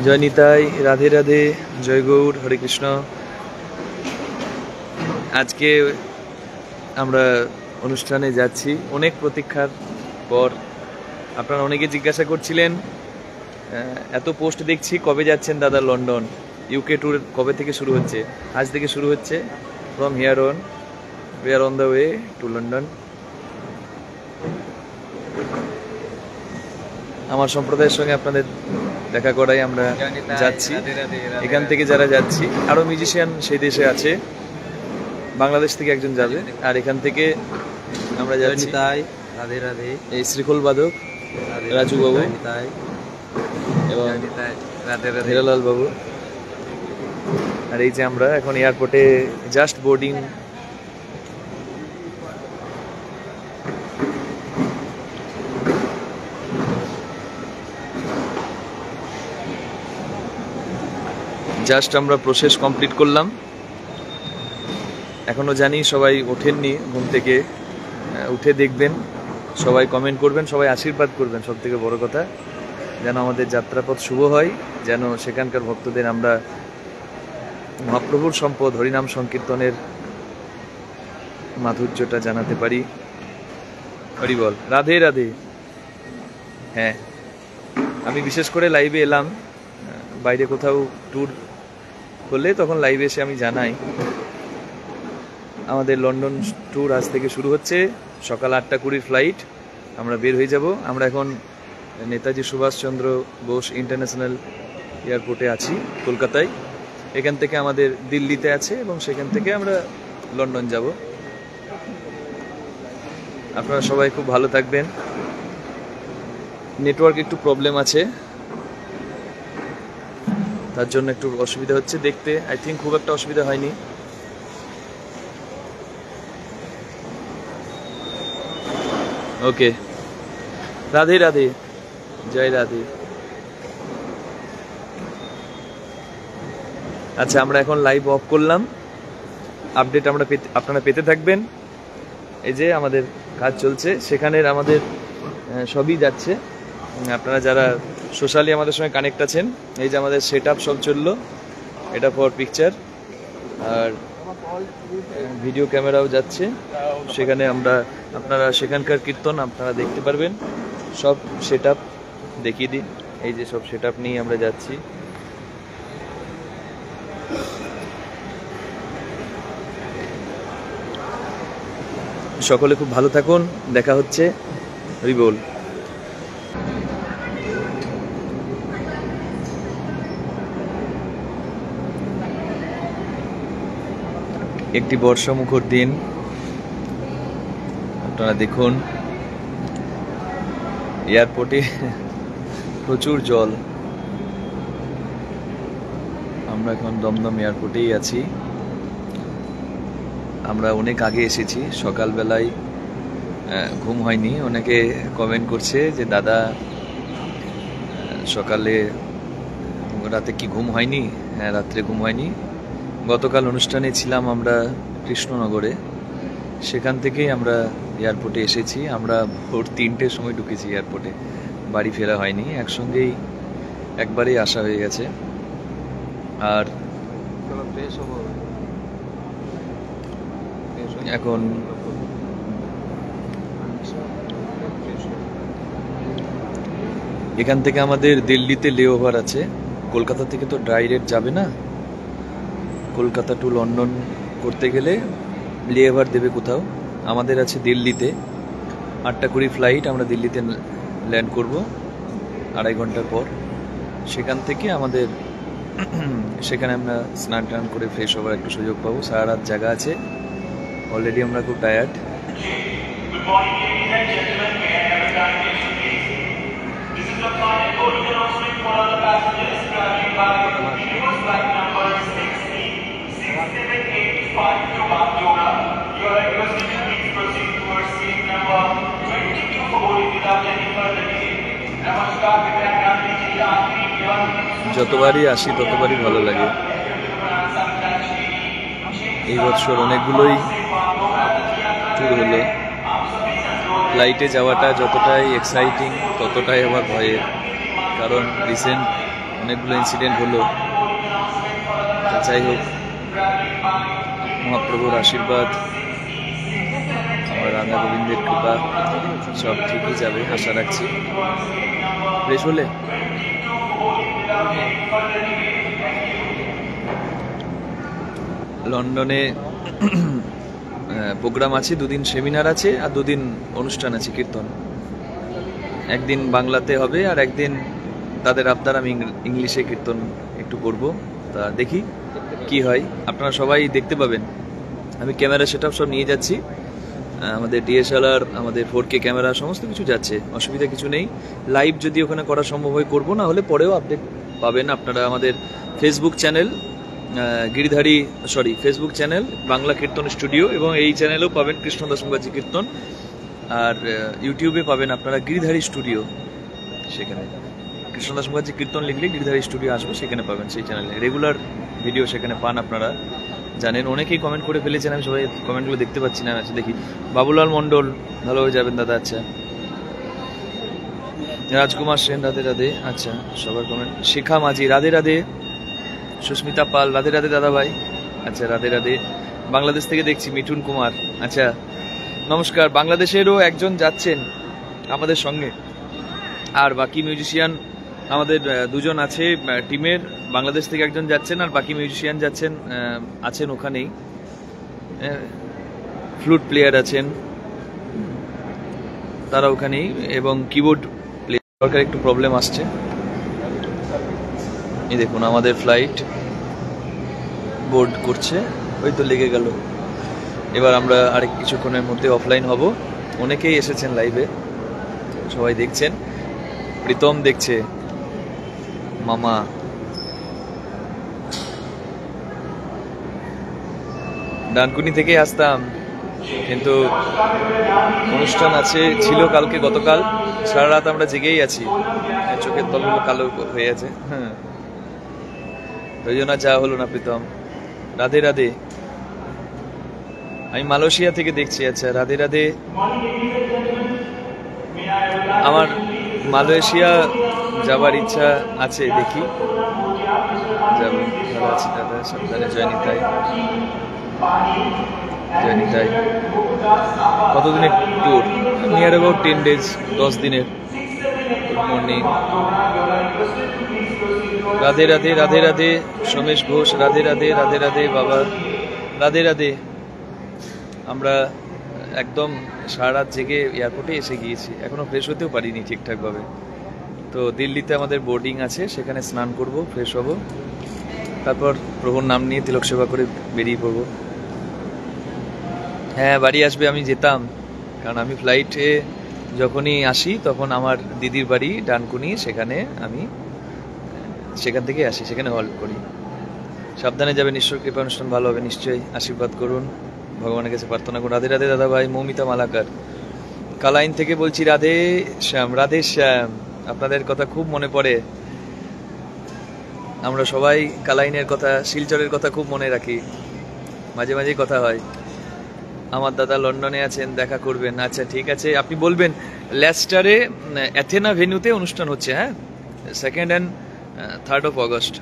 জয় নিতাই, রাধে রাধে, জয় গৌর, হরে কৃষ্ণ। আজকে আমরা অনুষ্ঠানে যাচ্ছি অনেক প্রতীক্ষার পর। আপনারা অনেকে জিজ্ঞাসা করছিলেন, এত পোস্ট দেখছি, কবে যাচ্ছেন দাদা লন্ডন? ইউকে ট্যুর কবে থেকে শুরু হচ্ছে? আজ থেকে শুরু হচ্ছে। From here on we are on the way to London. আমার সম্প্রদায়ের সঙ্গে আপনাদের দেখা করাই আমরা যাচ্ছি। এখান থেকে যারা যাচ্ছি, আরো মিউজিশিয়ান সেই দেশে আছে, বাংলাদেশ থেকে একজন যাবে, আর এখান থেকে আমরা যাচ্ছি এই শ্রীখোল বাদক রাজু বাবু এবং হিরালাল বাবু। আর এই যে আমরা এখন এয়ারপোর্টে জাস্ট বোর্ডিং। জাস্ট আমরা প্রসেস কমপ্লিট করলাম। এখনো জানি সবাই ওঠেননি ঘুম থেকে, উঠে দেখবেন, সবাই কমেন্ট করবেন, সবাই আশীর্বাদ করবেন। সব থেকে বড় কথা, যেন আমাদের যাত্রাপথ শুভ হয়, যেন সেখানকার ভক্তদের আমরা মহাপ্রভুর সম্পদ হরিনাম সংকীর্তনের মাধুর্যটা জানাতে পারি। হরি বল, রাধে রাধে। হ্যাঁ, আমি বিশেষ করে লাইভে এলাম, বাইরে কোথাও ট্যুর হলে তখন লাইভে এসে আমি জানাই। আমাদের লন্ডন ট্যুর আজ থেকে শুরু হচ্ছে, সকাল 8:20 ফ্লাইট, আমরা বের হয়ে যাব। আমরা এখন নেতাজি সুভাষচন্দ্র বোস ইন্টারন্যাশনাল এয়ারপোর্টে আছি কলকাতায়। এখান থেকে আমাদের দিল্লিতে আছে এবং সেখান থেকে আমরা লন্ডন যাব। আপনারা সবাই খুব ভালো থাকবেন। নেটওয়ার্ক একটু প্রবলেম আছে, তার জন্য একটু অসুবিধা হচ্ছে দেখতে। আই থিঙ্ক খুব একটা অসুবিধা হয়নি। ওকে, রাধে রাধে, জয় রাধে। আচ্ছা, আমরা এখন লাইভ অফ করলাম। আপডেট আপনারা পেতে থাকবেন। এই যে আমাদের কাজ চলছে, সেখানের আমাদের সবই যাচ্ছে। আপনারা যারা সোশ্যালি আমাদের সঙ্গে কানেক্ট আছেন, এই যে আমাদের সেট আপ সব চললো, এটা ফর পিকচার, আর ভিডিও ক্যামেরাও যাচ্ছে সেখানে। আপনারা সেখানকার কীর্তন আপনারা দেখতে পারবেন। সব সেট আপ দেখিয়ে দিই। এই যে সব সেট আপ নিয়ে আমরা যাচ্ছি। সকলে খুব ভালো থাকুন, দেখা হচ্ছে। হরি বল। একটি বর্ষামুখর দিন, আপনারা দেখুন এয়ারপোর্টে প্রচুর জল। আমরা এখন দমদম এয়ারপোর্টেই আছি। আমরা অনেক আগে এসেছি, সকালবেলায় ঘুম হয়নি। অনেকে কমেন্ট করছে যে দাদা সকালে রাতে কি ঘুম হয়নি? হ্যাঁ, রাত্রে ঘুম হয়নি। গতকাল অনুষ্ঠানে ছিলাম আমরা কৃষ্ণনগরে, সেখান থেকেই আমরা এয়ারপোর্টে এসেছি। আমরা ভোর 3টের সময় ঢুকেছি এয়ারপোর্টে, বাড়ি ফেরা হয়নি, একসঙ্গেই একবারেই আসা হয়ে গেছে। আর এখন এখান থেকে আমাদের দিল্লিতে লেওভার আছে। কলকাতা থেকে তো ডাইরেক্ট যাবে না, কলকাতা টু লন্ডন করতে গেলে লেওভার দেবে কোথাও। আমাদের আছে দিল্লিতে, 8:20 ফ্লাইট, আমরা দিল্লিতে ল্যান্ড করব 2.5 ঘন্টার পর। সেখান থেকে আমাদের সেখানে আমরা স্নান টান করে ফ্রেশ হওয়ার একটু সুযোগ পাবো। সারা রাত জায়গা আছে, অলরেডি আমরা খুব টায়ার্ড। যতবারই আসি ততবারই ভালো লাগে। এই বছর অনেকগুলোই ট্যুর হলো। ফ্লাইটে যাওয়াটা যতটাই এক্সাইটিং ততটাই আবার ভয়ের, কারণ রিসেন্ট অনেকগুলো ইনসিডেন্ট হলো। যাই হোক, মহাপ্রভুর আশীর্বাদ, আমার রাধা গোবিন্দের কৃপা, সব ঠিকই যাবে আশা রাখছি। বেশ হলে লন্ডনে প্রোগ্রাম আছে, 2 দিন সেমিনার আছে আর 2 দিন অনুষ্ঠান আছে কীর্তন। একদিন বাংলাতে হবে আর একদিন তাদের আবদার আমি ইংলিশে কীর্তন একটু করব। তা দেখি কি হয়, আপনারা সবাই দেখতে পাবেন। আমি ক্যামেরা সেটআপ সব নিয়ে যাচ্ছি, আমাদের DSLR, আমাদের 4K ক্যামেরা সমস্ত কিছু যাচ্ছে, অসুবিধা কিছু নেই। লাইভ যদি ওখানে করা সম্ভব হয় করবো, না হলে পরেও আপডেট পাবেন আপনারা আমাদের Facebook channel Facebook channel Bangla Kirtan studio, এবং এই চ্যানেলেও পাবেন কৃষ্ণদাস মুখার্জি কীর্তন। আর ইউটিউবে পাবেন আপনারা গিরিধারী স্টুডিও, সেখানে কৃষ্ণদাস মুখার্জি কীর্তন লিখলে গিরিধারী স্টুডিও আসবে, সেখানে পাবেন। সেই চ্যানেলে রেগুলার ভিডিও সেখানে পান আপনারা, জানেন। অনেকেই কমেন্ট করে ফেলেছেন, আমি সবাই কমেন্টগুলো দেখতে পাচ্ছি না। আচ্ছা দেখি, বাবুলাল মণ্ডল ভালো হয়ে যাবেন দাদা। আচ্ছা, রাজকুমার সেন রাধে রাধে। আচ্ছা, সবার কমেন্ট। শিখা মাঝি রাধে রাধে। সুস্মিতা পাল রাধে রাধে দাদা ভাই। আচ্ছা, রাধে রাধে। বাংলাদেশ থেকে দেখছি মিঠুন কুমার। আচ্ছা, নমস্কার। বাংলাদেশেরও একজন যাচ্ছেন আমাদের সঙ্গে, আর বাকি মিউজিশিয়ান আমাদের 2 জন আছে টিমের। বাংলাদেশ থেকে একজন যাচ্ছেন আর বাকি মিউজিশিয়ান আছেন ওখানেই। ফ্লুট প্লেয়ার আছেন তারা ওখানেই, এবং কিবোর্ড প্লেয়ার একটু প্রবলেম আসছে। এই দেখুন আমাদের ফ্লাইট বোর্ড করছে, ওই তো লেগে গেল। এবার আমরা আরেক কিছুক্ষণের মধ্যে অফলাইন হব। অনেকেই এসেছেন লাইভে, সবাই দেখছেন। প্রীতম দেখছে, মামা, ডানকুনি থেকে আসতাম, কিন্তু অনুষ্ঠান ছিল গতকাল সারা রাত আমরা জেগেই আছি, চোখের তলগুলো কালো হয়ে আছে। হ্যাঁ, ওই জন্য যাওয়া হলো না। প্রীতম রাধে রাধে। আমি মালয়েশিয়া থেকে দেখছি। আচ্ছা, রাধে রাধে। আমার মালয়েশিয়া যাবার ইচ্ছা আছে, দেখি যাবো। ভালো আছি দাদা, সাবধানে। জয়নিতাই জয়নিতাই। কতদিনের ট্যুর? নিয়ার অ্যাবাউট 10 days, 10 দিনের। Good morning. রাধে রাধে রাধে রাধে। সোমেশ ঘোষ রাধে রাধে রাধে রাধে। বাবা রাধে রাধে। আমরা একদম সারা রাত জেগে এয়ারপোর্টে এসে গিয়েছি, এখনো ফ্রেশ হতেও পারিনি ঠিকঠাকভাবে। তো দিল্লিতে আমাদের বোর্ডিং আছে, সেখানে স্নান করব, ফ্রেশ হব, তারপর প্রভুর নাম নিয়ে তিলক সেবা করে বেরিয়ে পড়ব। হ্যাঁ, বাড়ি আসবে, আমি যেতাম, কারণ আমি ফ্লাইটে যখনই আসি তখন আমার দিদির বাড়ি ডানকুনি, সেখান থেকে আসি, সেখানে হল্ট করি। সাবধানে যাবেন, ঈশ্বর কৃপা, অনুষ্ঠান ভালো হবে নিশ্চয়ই। আশীর্বাদ করুন, ভগবানের কাছে প্রার্থনা করুন। রাধে রাধে দাদা ভাই। মৌমিতা মালাকার কালাইন থেকে বলছি। রাধে শ্যাম, রাধে শ্যাম। আপনাদের কথা খুব মনে পড়ে, আমরা সবাই কালাইনের কথা, শিলচরের কথা খুব মনে রাখি, মাঝে মাঝেই কথা হয়। আমার দাদা লন্ডনে আছেন, দেখা করবেন। আচ্ছা ঠিক আছে, আপনি বলবেন। লেস্টারে অ্যাথেনা ভেন্যুতে অনুষ্ঠান হচ্ছে, হ্যাঁ, 2nd and 3rd of August।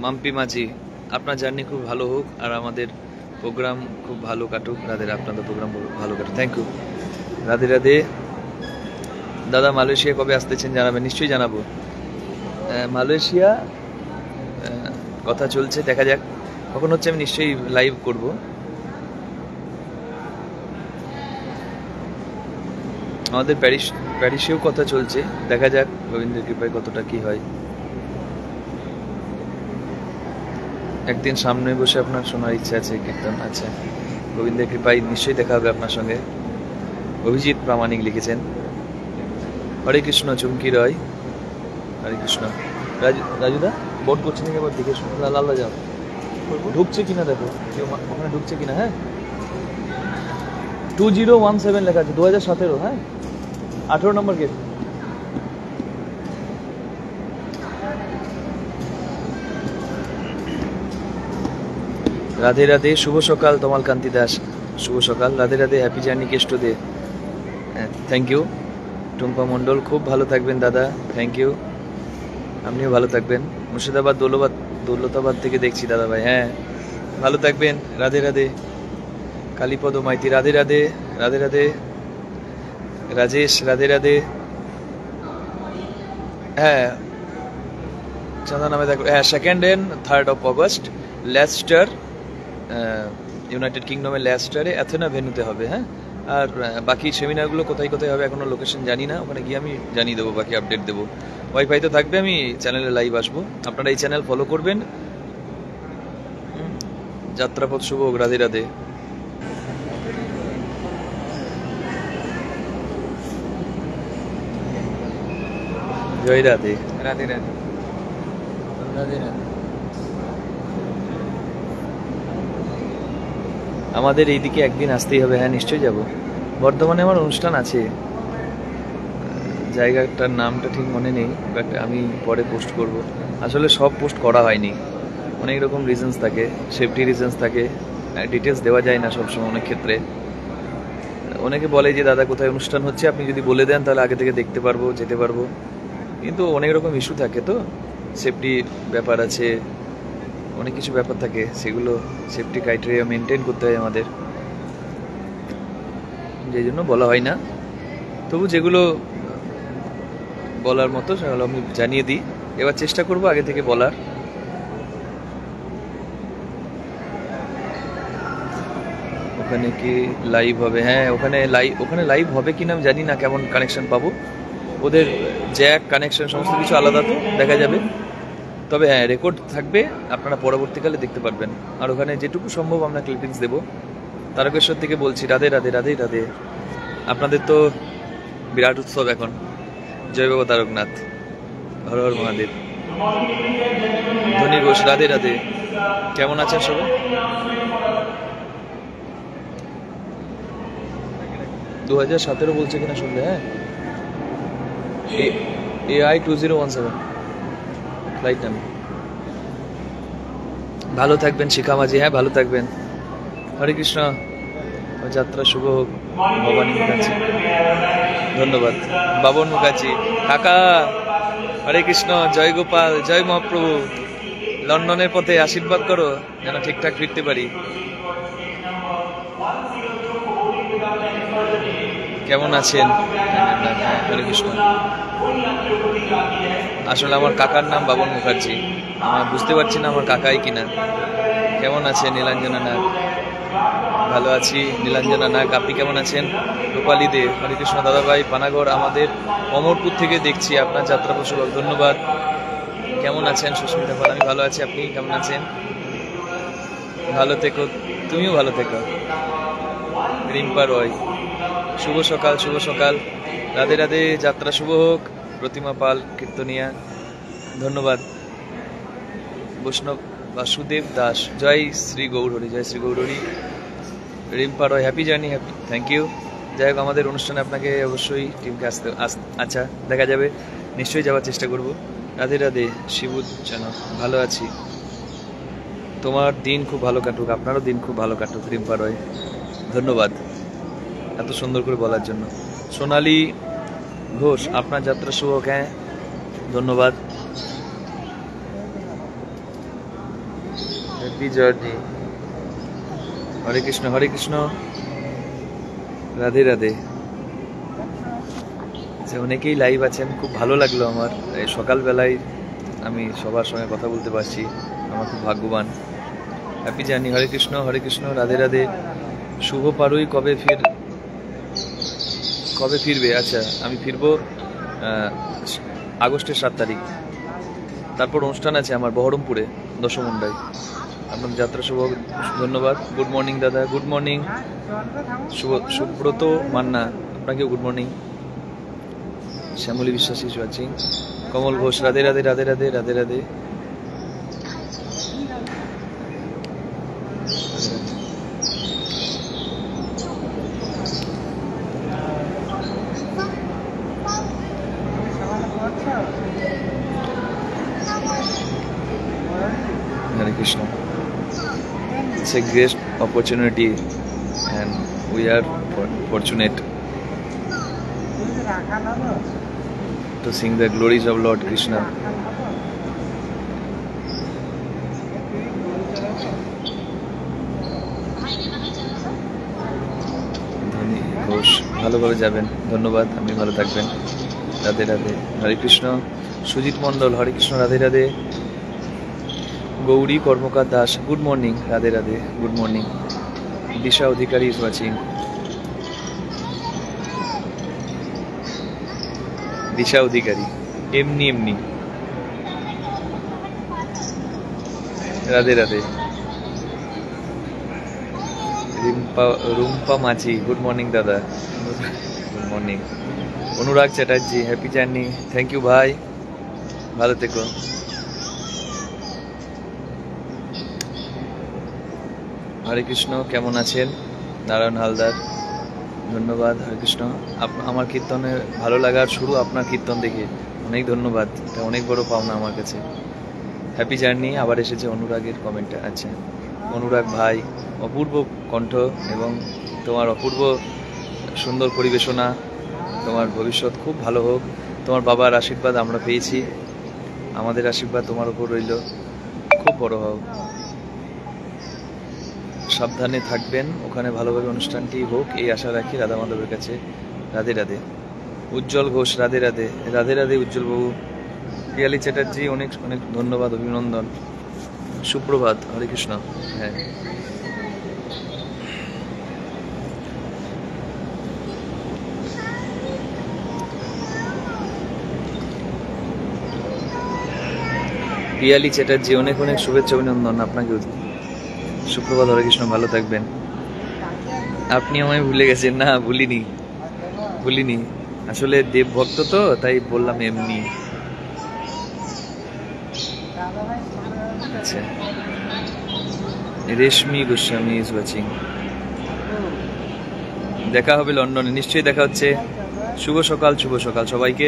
Mampi মাঝি, আপনার জার্নি খুব ভালো হোক আর আমাদের প্রোগ্রাম খুব ভালো কাটুক। রাধে, আপনাদের প্রোগ্রাম ভালো কাটুক। Thank you. রাধে রাধে দাদা। মালয়েশিয়া কবে আসতেছেন জানাবেন, নিশ্চয়ই জানাবো। মালয়েশিয়া কথা চলছে, দেখা যাক কখন হচ্ছে, আমি নিশ্চয়ই লাইভ করব। আমাদের প্যারিসেও কথা চলছে, দেখা যাক গোবিন্দের কৃপায় কতটা কি হয়। একদিন সামনে বসে আপনার শোনার ইচ্ছা আছে কীর্তন। আচ্ছা, গোবিন্দের কৃপায় নিশ্চয়ই দেখা হবে আপনার সঙ্গে। অভিজিৎ প্রামাণিক লিখেছেন। হরে কৃষ্ণ। চুমকি রয়, হরে কৃষ্ণ। রাজুদা বোর্ড করছে নাকি, আবার দেখে শুনে লাল্লা যাও, ঢুকছে কিনা দেখো, কেউ ওখানে ঢুকছে কিনা। হ্যাঁ, 2017 লেখা আছে, 2017। হ্যাঁ, 18 নম্বর গেট। রাধে রাধে। শুভ সকাল তমাল কান্তি দাস, শুভ সকাল। Radhe Radhe. Happy journey Keshto Dey. Thank you. Tumpa Mondal, খুব ভালো থাকবেন দাদা, থ্যাংক ইউ। আপনিও ভালো থাকবেন। মুর্শিদাবাদ দৌলতাবাদ থেকে দেখছি দাদা ভাই। হ্যাঁ, ভালো থাকবেন। রাধে রাধে। কালীপদ মাইতি রাধে রাধে। রাধে রাধে। রাজেশ রাধে রাধে। হ্যাঁ, চাঁদা নামে দেখো। হ্যাঁ, 2nd and 3rd of August Leicester, United কিংডমের লেস্টারে অ্যাথেনা ভেন্যুতে হবে। হ্যাঁ, আর বাকি সেমিনারগুলো কোথায় কোথায় হবে এখনো লোকেশন জানি না, ওখানে গিয়ে আমি জানিয়ে দেবো, বাকি আপডেট দেবো। ওয়াইফাই তো থাকবে, আমি চ্যানেলে লাইভ আসবো, আপনারা এই চ্যানেল ফলো করবেন। যাত্রাপথ শুভ হোক। রাধে রাধে। জয় রাধে। রাধে রাধে। রাধে রাধে। আমাদের এইদিকে একদিন আসতেই হবে। হ্যাঁ, নিশ্চয়ই যাব। বর্ধমানে আমার অনুষ্ঠান আছে, জায়গাটার নামটা ঠিক মনে নেই, বাট আমি পরে পোস্ট করব। আসলে সব পোস্ট করা হয়নি, অনেক রকম রিজনস থাকে, সেফটি রিজনস থাকে, ডিটেলস দেওয়া যায় না সবসময়। অনেক ক্ষেত্রে অনেকে বলে যে দাদা কোথায় অনুষ্ঠান হচ্ছে, আপনি যদি বলে দেন তাহলে আগে থেকে দেখতে পারবো, যেতে পারবো, কিন্তু অনেক রকম ইস্যু থাকে, তো সেফটি ব্যাপার আছে, অনেক কিছু ব্যাপার থাকে, সেগুলো সেফটি ক্রাইটেরিয়া মেনটেন করতে হয় আমাদের, যেই জন্য বলা হয় না। তবু যেগুলো বলার মতো সেগুলো আমি জানিয়ে দিই। এবার চেষ্টা করব আগে থেকে বলার। ওখানে কি লাইভ হবে? হ্যাঁ, ওখানে লাইভ হবে কিনা আমি জানি না, কেমন কানেকশন পাবো, ওদের জ্যাক কানেকশন সমস্ত কিছু আলাদা, তো দেখা যাবে। তবে হ্যাঁ, রেকর্ড থাকবে, আপনারা পরবর্তীকালে দেখতে পারবেন। আর ওখানে যেটুকু সম্ভব আমরা ক্লিপিংস দেবো। তারকেশ্বর থেকে বলছি। রাধে রাধে। রাধে রাধে। আপনাদের তো বিরাট উৎসব এখন। জয় বাবা তারকনাথ। হর হর মহাদেব। ধনী ঘোষ রাধে রাধে। কেমন আছেন সবাই? 2017 বলছে কিনা শুনলে। হ্যাঁ, AI 2017 ফ্লাইট নাম। ভালো থাকবেন শিখা মাঝি। হ্যাঁ, ভালো থাকবেন। হরে কৃষ্ণ। যাত্রা শুভ হোক। ভবানী মুখার্জি ধন্যবাদ। বাবন মুখার্জি কাকা, হরে কৃষ্ণ। জয় গোপাল, জয় মহাপ্রভু। লন্ডনের পথে আশীর্বাদ করো যেন ঠিকঠাক ফিরতে পারি। কেমন আছেন? হরে কৃষ্ণ। আসলে আমার কাকার নাম বাবন মুখার্জি, আমার বুঝতে পারছি না আমার কাকাই কিনা। কেমন আছেন নীলাঞ্জনা নাগ? ভালো আছি নীলাঞ্জনা নাগ, আপনি কেমন আছেন? রূপালী দে, হরে কৃষ্ণ দাদাভাই পানাগড়, আমাদের অমরপুর থেকে দেখছি আপনার যাত্রা প্রসবক, ধন্যবাদ। কেমন আছেন সুস্মিতা পাল? আমি ভালো আছি, আপনি কেমন আছেন? ভালো থেকো, তুমিও ভালো থেকো। রিম্পা রয়, শুভ সকাল, শুভ সকাল। রাধে রাধে। যাত্রা শুভ হোক। প্রতিমা পাল কীর্তনিয়া, ধন্যবাদ। বৈষ্ণব বাসুদেব দাস, জয় শ্রী গৌরহরি, জয় Shri Gaurhari. Rimpa Roy, happy journey, happy, thank you. যাই হোক, আমাদের অনুষ্ঠানে আপনাকে অবশ্যই টিমকে আচ্ছা, দেখা যাবে, নিশ্চয়ই যাওয়ার চেষ্টা করব। রাধে রাধে। শিবুদ জানো, ভালো আছি। তোমার দিন খুব ভালো কাটুক, আপনারও দিন খুব ভালো কাটুক। রিম্পা রয়, ধন্যবাদ এত সুন্দর করে বলার জন্য। সোনালী ঘোষ, আপনার যাত্রা শুভ হোক। হ্যাঁ, ধন্যবাদ। Happy journey. হরে কৃষ্ণ, হরে কৃষ্ণ। রাধে রাধে। আচ্ছা, অনেকেই লাইভ আছেন, খুব ভালো লাগলো আমার। এই সকালবেলায় আমি সবার সঙ্গে কথা বলতে পারছি, আমার খুব ভাগ্যবান। Happy journey. হরে কৃষ্ণ, হরে কৃষ্ণ। রাধে রাধে। শুভ পারুই কবে ফিরবে? আচ্ছা, আমি ফিরবো আগস্টের 7 তারিখ। তারপর অনুষ্ঠান আছে আমার বহরমপুরে, দশমুন্ডায়। আপনার যাত্রা শুভ, ধন্যবাদ। গুড মর্নিং দাদা, গুড মর্নিং। সুব্রত মান্না, আপনাকেও গুড মর্নিং। শ্যামলী বিশ্বাস is watching. Kamal Ghosh, Radhe Radhe. Radhe Radhe. Radhe Radhe. Hare Krishna. It's a great opportunity and we are fortunate to sing the glories of Lord Krishna. ভালোভাবে যাবেন। ধন্যবাদ, আপনি ভালো থাকবেন। Radhe Radhe, Hare Krishna. Sujit Mondal, Hare Krishna, Radhe Radhe. Gouri Karmakar Das, good morning, Radhe Radhe, good morning. Disha Adhikari is watching. Disha Adhikari, এমনি এমনি, রাধে রাধে। রুম্পা মাঝি, গুড মর্নিং দাদা, good morning. Anurag Chatterjee, happy journey, thank you ভাই, ভালো থেকো। হরে কৃষ্ণ, কেমন আছেন? নারায়ণ হালদার, ধন্যবাদ। হরে কৃষ্ণ। আমার কীর্তনে ভালো লাগার শুরু আপনার কীর্তন দেখে, অনেক ধন্যবাদ, এটা অনেক বড় পাওনা আমার কাছে। হ্যাপি জার্নি, আবার এসেছে অনুরাগের কমেন্টে। আচ্ছা অনুরাগ ভাই, অপূর্ব কণ্ঠ এবং তোমার অপূর্ব সুন্দর পরিবেশনা, তোমার ভবিষ্যৎ খুব ভালো হোক। তোমার বাবার আশীর্বাদ আমরা পেয়েছি, আমাদের আশীর্বাদ তোমার উপর রইল, খুব বড় হোক। সাবধানে থাকবেন, ওখানে ভালোভাবে অনুষ্ঠানটি হোক এই আশা রাখি রাধা মাধবের কাছে। রাধে রাধে। উজ্জ্বল ঘোষ, রাধে রাধে, রাধে রাধে উজ্জ্বল বাবু। পিয়ালি চ্যাটার্জি, অনেক অনেক ধন্যবাদ, অভিনন্দন, সুপ্রভাত, হরে কৃষ্ণ। হ্যাঁ, পিয়ালি চ্যাটার্জি, অনেক অনেক শুভেচ্ছা, অভিনন্দন আপনাকেও। সুপ্রভাত, হরে কৃষ্ণ, ভালো থাকবেন। আপনি আমায় ভুলে গেছেন? না, ভুলিনি, ভুলিনি, আসলে দেব ভক্ত তো তাই বললাম এমনি। আচ্ছা, রেশমি গোস্বামী ইজ ওয়াচিং। দেখা হবে লন্ডনে, নিশ্চয়ই দেখা হচ্ছে। শুভ সকাল, শুভ সকাল সবাইকে।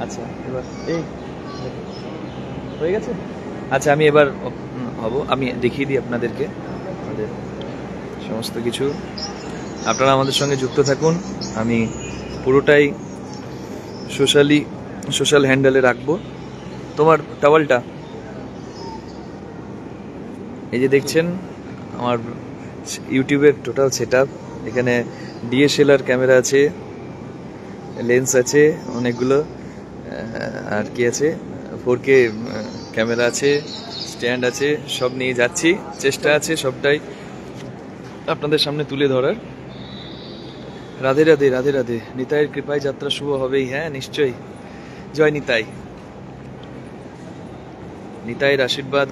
আচ্ছা এবার এই হয়ে গেছে। আচ্ছা আমি এবার হব, আমি দেখিয়ে দিই আপনাদেরকে আমাদের সমস্ত কিছু। আপনারা আমাদের সঙ্গে যুক্ত থাকুন, আমি পুরোটাই সোশ্যাল হ্যান্ডেলে রাখবো। তোমার টাওয়ালটা এই যে দেখছেন, আমার ইউটিউবের টোটাল সেটআপ। এখানে ডিএসএলআর ক্যামেরা আছে, লেন্স আছে অনেকগুলো, আর কি আছে, 4K ক্যামেরা আছে, স্ট্যান্ড আছে, সব নিয়ে যাচ্ছি, চেষ্টা আছে সবটাই আপনাদের সামনে তুলে ধরার। রাধে রাধে, রাধে রাধে। নিতাইয়ের কৃপায় যাত্রা শুভ হবেই, হ্যাঁ নিশ্চয়ই। জয় নিতাই। নিতাইয়ের আশীর্বাদ,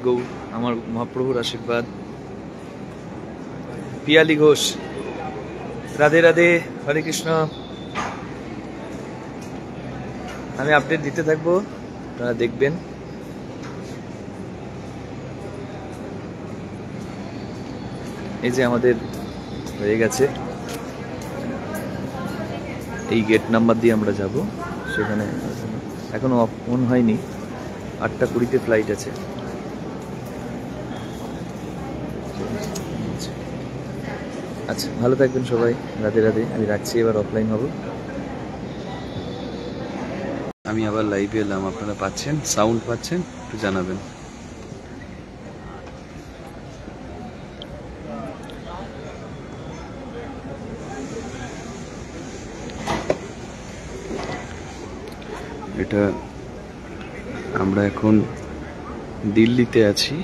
আমার মহাপ্রভুর আশীর্বাদ। পিয়ালি ঘোষ, রাধে রাধে, হরে কৃষ্ণ। আমি আপডেট দিতে থাকবো, আপনারা দেখবেন। এই যে আমাদের হয়ে গেছে, এই গেট নাম্বার দিয়ে আমরা যাব সেখানে। এখনো অন হয়নি, 8:20-তে ফ্লাইট আছে। আচ্ছা ভালো থাকবেন সবাই, রাধে রাধে। আমি রাখছি, এবার অফলাইন হব। আমি আবার লাইভে এলাম, আপনারা পাচ্ছেন, সাউন্ড পাচ্ছেন? একটু জানাবেন। এটা আমরা এখন দিল্লিতে আছি,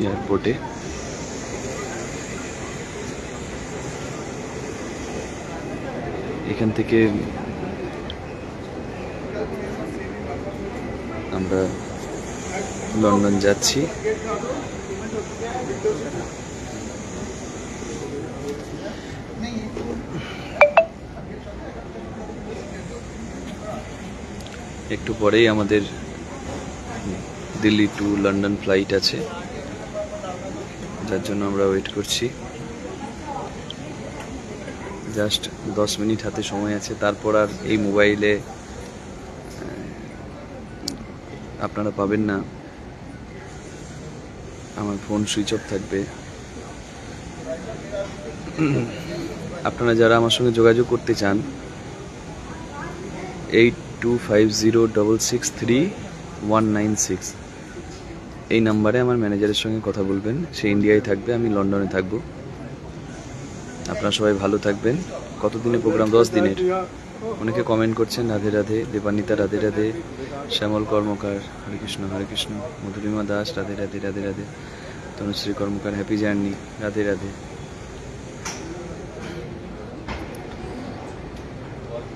এয়ারপোর্টে। এখান থেকে আমরা লন্ডন যাচ্ছি। একটু পরেই আমাদের দিল্লি টু লন্ডন ফ্লাইট আছে, যার জন্য আমরা ওয়েট করছি। জাস্ট 10 মিনিট হাতে সময় আছে, তারপর আর এই মোবাইলে আপনারা পাবেন না, আমার ফোন সুইচ অফ থাকবে। আপনারা যারা আমার সঙ্গে যোগাযোগ করতে চান, 8250663196 এই নাম্বারে আমার ম্যানেজারের সঙ্গে কথা বলবেন। সে ইন্ডিয়ায় থাকবে, আমি লন্ডনে থাকবো। আপনারা সবাই ভালো থাকবেন। কতদিনের প্রোগ্রাম? 10 দিনের। অনেকে কমেন্ট করছেন রাধে রাধে। দেবানিতা রাধে রাধে। শ্যামল কর্মকার হরে কৃষ্ণ। মধুরিমা দাস রাধে রাধে রাধে রাধে। তনুশ্রী কর্মকার হ্যাপি জার্নি রাধে রাধে।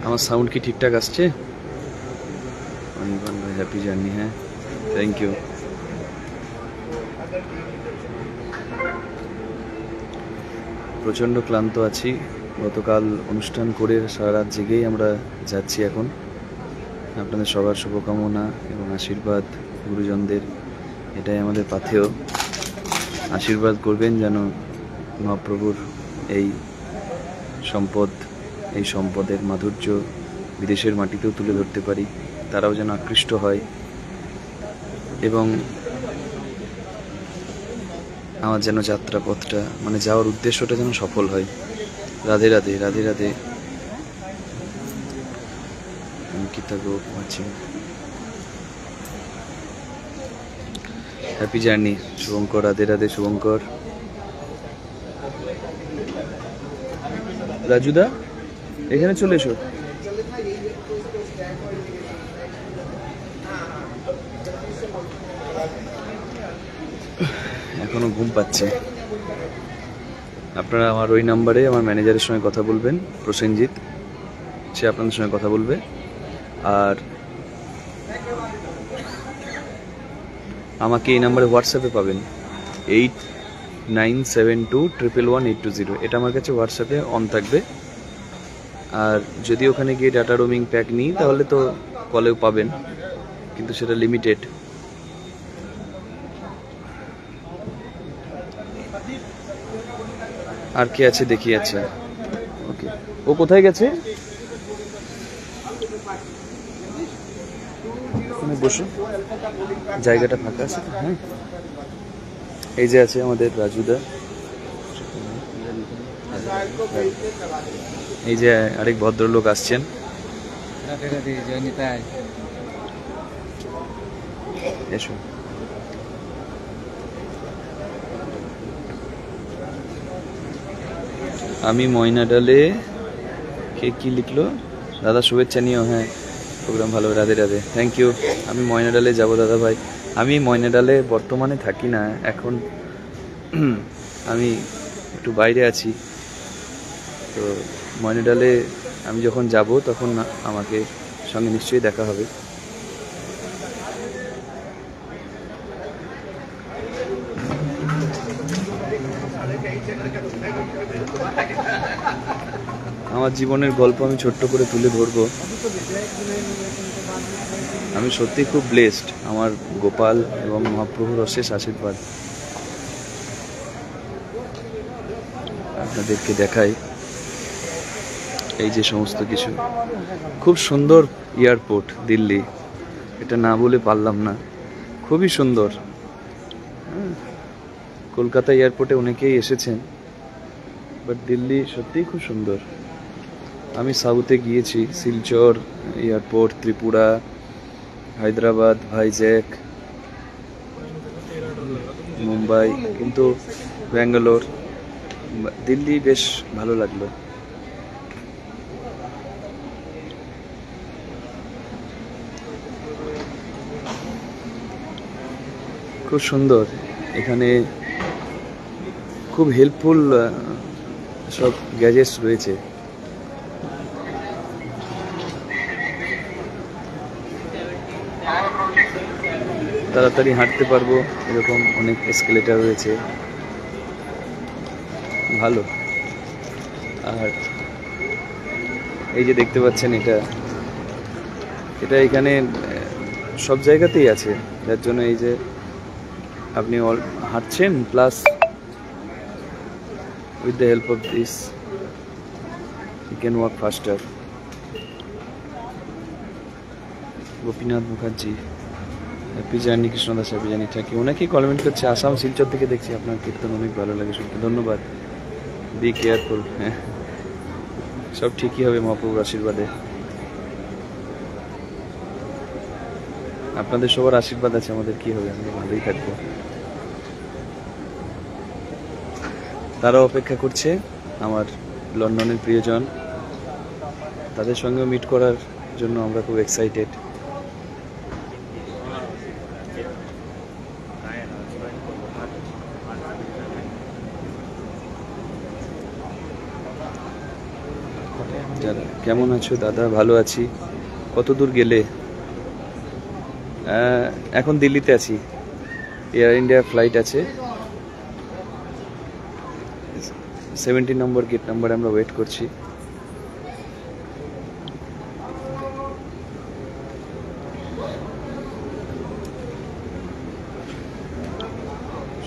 আমার সাউন্ড কি ঠিকঠাক আসছে? অনির্বাণ ভাই হ্যাপি জার্নি, হ্যাঁ থ্যাংক ইউ। প্রচণ্ড ক্লান্ত আছি, গতকাল অনুষ্ঠান করে সারা রাত জেগেই আমরা যাচ্ছি এখন। আপনাদের সবার শুভকামনা এবং আশীর্বাদ গুরুজনদের, এটাই আমাদের পাথেয়। আশীর্বাদ করবেন যেন মহাপ্রভুর এই সম্পদ, এই সম্পদের মাধুর্য বিদেশের মাটিতেও তুলে ধরতে পারি, তারাও যেন আকৃষ্ট হয় এবং আমার যেন যাত্রাপথটা মানে যাওয়ার উদ্দেশ্যটা যেন সফল হয়। রাধে রাধে রাধে রাধে। অঙ্কিতা গো watching, happy journey Shubhankar Radhe Radhe. Shubhankar, রাজুদা এখানে চলে এসো। এখনো ঘুম পাচ্ছে। আপনারা আমার ওই নাম্বারে আমার ম্যানেজারের সঙ্গে কথা বলবেন, প্রসেনজিৎ, সে আপনাদের সঙ্গে কথা বলবে। আর আমাকে এই নাম্বারে হোয়াটসঅ্যাপে পাবেন 8972111820। এটা আমার কাছে হোয়াটসঅ্যাপে অন থাকবে। আর যদি ওখানে গিয়ে ডাটা রোমিং প্যাক নিই তাহলে তো কলেও পাবেন, কিন্তু সেটা লিমিটেড। আর কে আছে দেখি। আচ্ছা ওকে, ও কোথায় গেছে? বসো, জায়গাটা ফাঁকা আছে। হ্যাঁ, এই যে আছে আমাদের রাজুদা, এই যে আরেক ভদ্রলোক আসছেন। এসো। আমি ময়নাডালে, কে কি লিখলো? দাদা শুভেচ্ছা নিও। হ্যাঁ, প্রোগ্রাম ভালো, রাধে রাধে, থ্যাংক ইউ। আমি ময়নাডালে যাব দাদা ভাই। আমি ময়নাডালে বর্তমানে থাকি না এখন, আমি একটু বাইরে আছি। তো ময়নাডালে আমি যখন যাব তখন আমাকে সঙ্গে নিশ্চয়ই দেখা হবে। আমার জীবনের গল্প আমি ছোট্ট করে তুলে ধরবো। আমি সত্যি খুব ব্লেসড, আমার গোপাল এবং মহাপ্রভুর অশেষ আশীর্বাদ। আপনাদেরকে দেখাই এই যে সমস্ত কিছু। খুব সুন্দর এয়ারপোর্ট দিল্লি, এটা না বলে পারলাম না, খুবই সুন্দর। কলকাতা এয়ারপোর্টে অনেকেই এসেছেন, বাট দিল্লি সত্যিই খুব সুন্দর। আমি সাউথে গিয়েছি, শিলচর এয়ারপোর্ট, ত্রিপুরা, হায়দ্রাবাদ, ভাইজ্যাক, মুম্বাই, কিন্তু ব্যাঙ্গালোর, দিল্লি বেশ ভালো লাগলো। খুব সুন্দর, এখানে খুব হেল্পফুল সব গ্যাজেটস রয়েছে। তাড়াতাড়ি হাঁটতে পারবো এরকম অনেক এসকেলেটার রয়েছে, ভালো। আর এই যে দেখতে পাচ্ছেন, এটা এখানে সব জায়গাতেই আছে, যার জন্য এই যে আপনি হাঁটছেন plus with the help of this you can walk faster. Gopinath Mukherjee happy journey, Krishnadas happy journey, thank you. অনেকেই কমেন্ট করছে, আসাম শিলচর থেকে দেখছি আপনার কীর্তন, অনেক ভালো লাগে শুনতে, ধন্যবাদ। Be careful. হ্যাঁ, সব ঠিকই হবে মহাপ্রভুর আশীর্বাদে। আপনাদের সবার আশীর্বাদ আছে, আমাদের কি হবে, আমরা ভালোই থাকবো। তারা অপেক্ষা করছে, আমার লন্ডনের প্রিয়জন তাদের সঙ্গেও মিট করার জন্য আমরা খুব এক্সাইটেড। কেমন আছো দাদা? ভালো আছি। কত দূর গেলে? এখন দিল্লিতে আছি, এয়ার ইন্ডিয়া ফ্লাইট আছে, 70 নম্বর গেট নাম্বারে আমরা ওয়েট করছি।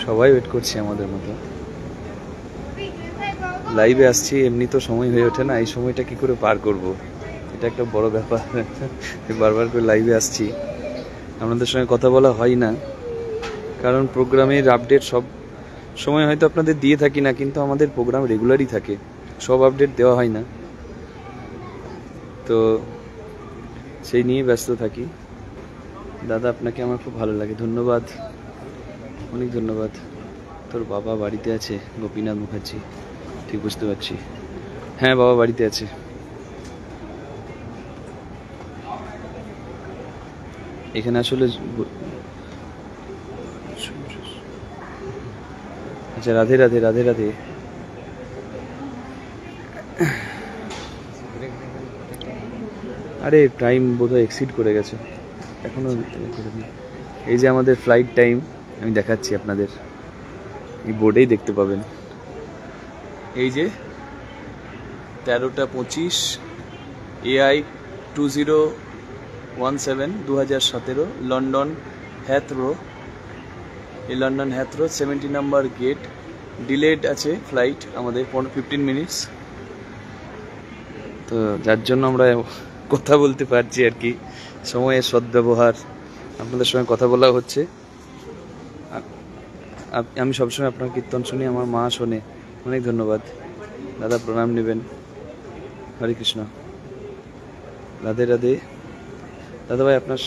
সবাই ওয়েট করছি আমাদের মতো। লাইভে আসছি, এমনি তো সময় হয়ে ওঠে না, এই সময়টা কি করে পার করব, এটা একটা বড় ব্যাপার। বারবার করে লাইভে আসছি, আপনাদের সঙ্গে কথা বলা হয় না, কারণ প্রোগ্রামের আপডেট সব সময় হয়তো আপনাদের দিয়ে থাকি না, কিন্তু আমাদের প্রোগ্রাম রেগুলারই থাকে, সব আপডেট দেওয়া হয় না, তো সেই নিয়ে ব্যস্ত থাকি। দাদা আপনাকে আমার খুব ভালো লাগে, ধন্যবাদ, অনেক ধন্যবাদ। তোর বাবা বাড়িতে আছে? গোপীনাথ মুখার্জি, ঠিক বুঝতে পারছি, হ্যাঁ বাবা বাড়িতে আছে। এখানে আসলে আচ্ছা, রাধে রাধে, রাধে রাধে। আরে টাইম বোধহয় এক্সিড করে গেছে, এখনো এই যে আমাদের ফ্লাইট টাইম আমি দেখাচ্ছি আপনাদের, এই বোর্ডেই দেখতে পাবেন, এই যে 13:25 AI 2017 2017 লন্ডন হ্যাথরো, এই লন্ডন হ্যাথরো 70 নম্বর গেট। ডিলেড আছে ফ্লাইট আমাদের 15 মিনিটস, তো যার জন্য আমরা কথা বলতে পারছি আর কি, সময়ের সদ্ব্যবহার, আপনাদের সঙ্গে কথা বলা হচ্ছে। আমি সবসময় আপনার কীর্তন শুনি, আমার মা শোনে, অনেক ধন্যবাদ দাদা, প্রণাম নেবেন। হরে কৃষ্ণ, রাধে রাধে। দাদা ভাই আপনার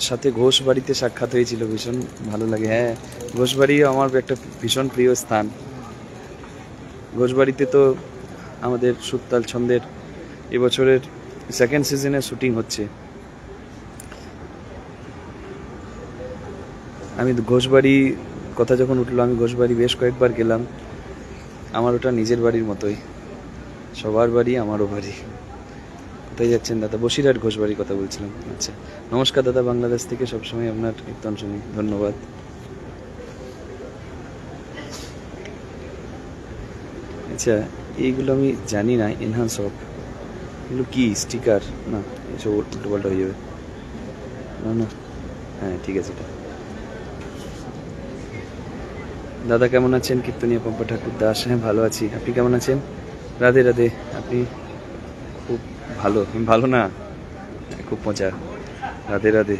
সাথে ঘোষ বাড়িতে সাক্ষাৎ হয়েছিল, ভীষণ ভালো লাগে। হ্যাঁ, ঘোষ বাড়ি আমার একটা ভীষণ প্রিয় স্থান। ঘোষ বাড়িতে তো আমাদের সুরতাল ছন্দের এবছরের সেকেন্ড সিজনের শুটিং হচ্ছে। আমি ঘোষবাড়ি কথা যখন উঠলো, আমি ঘোষবাড়ি বেশ কয়েকবার গেলাম, আমার ওটা নিজের বাড়ির মতোই, সবার বাড়ি আমারও বাড়ি। কোথায় যাচ্ছেন দাদা? বসিরহাট ঘোষবাড়ির কথা বলছিলাম। আচ্ছা, নমস্কার দাদা, বাংলাদেশ থেকে সবসময় আপনার কীর্তন শুনি, ধন্যবাদ। আচ্ছা, এইগুলো আমি জানি না, এনহান্স অফ এগুলো কি স্টিকার? না, এসব উল্টোপাল্টা হয়ে যাবে, না না, হ্যাঁ ঠিক আছে। এটা দাদা কেমন আছেন? কীর্তনীয় পম্পা ঠাকুর দাস, হ্যাঁ ভালো আছি, আপনি কেমন আছেন? রাধে রাধে। আপনি খুব ভালো, ভালো না, খুব মজা। রাধে রাধে।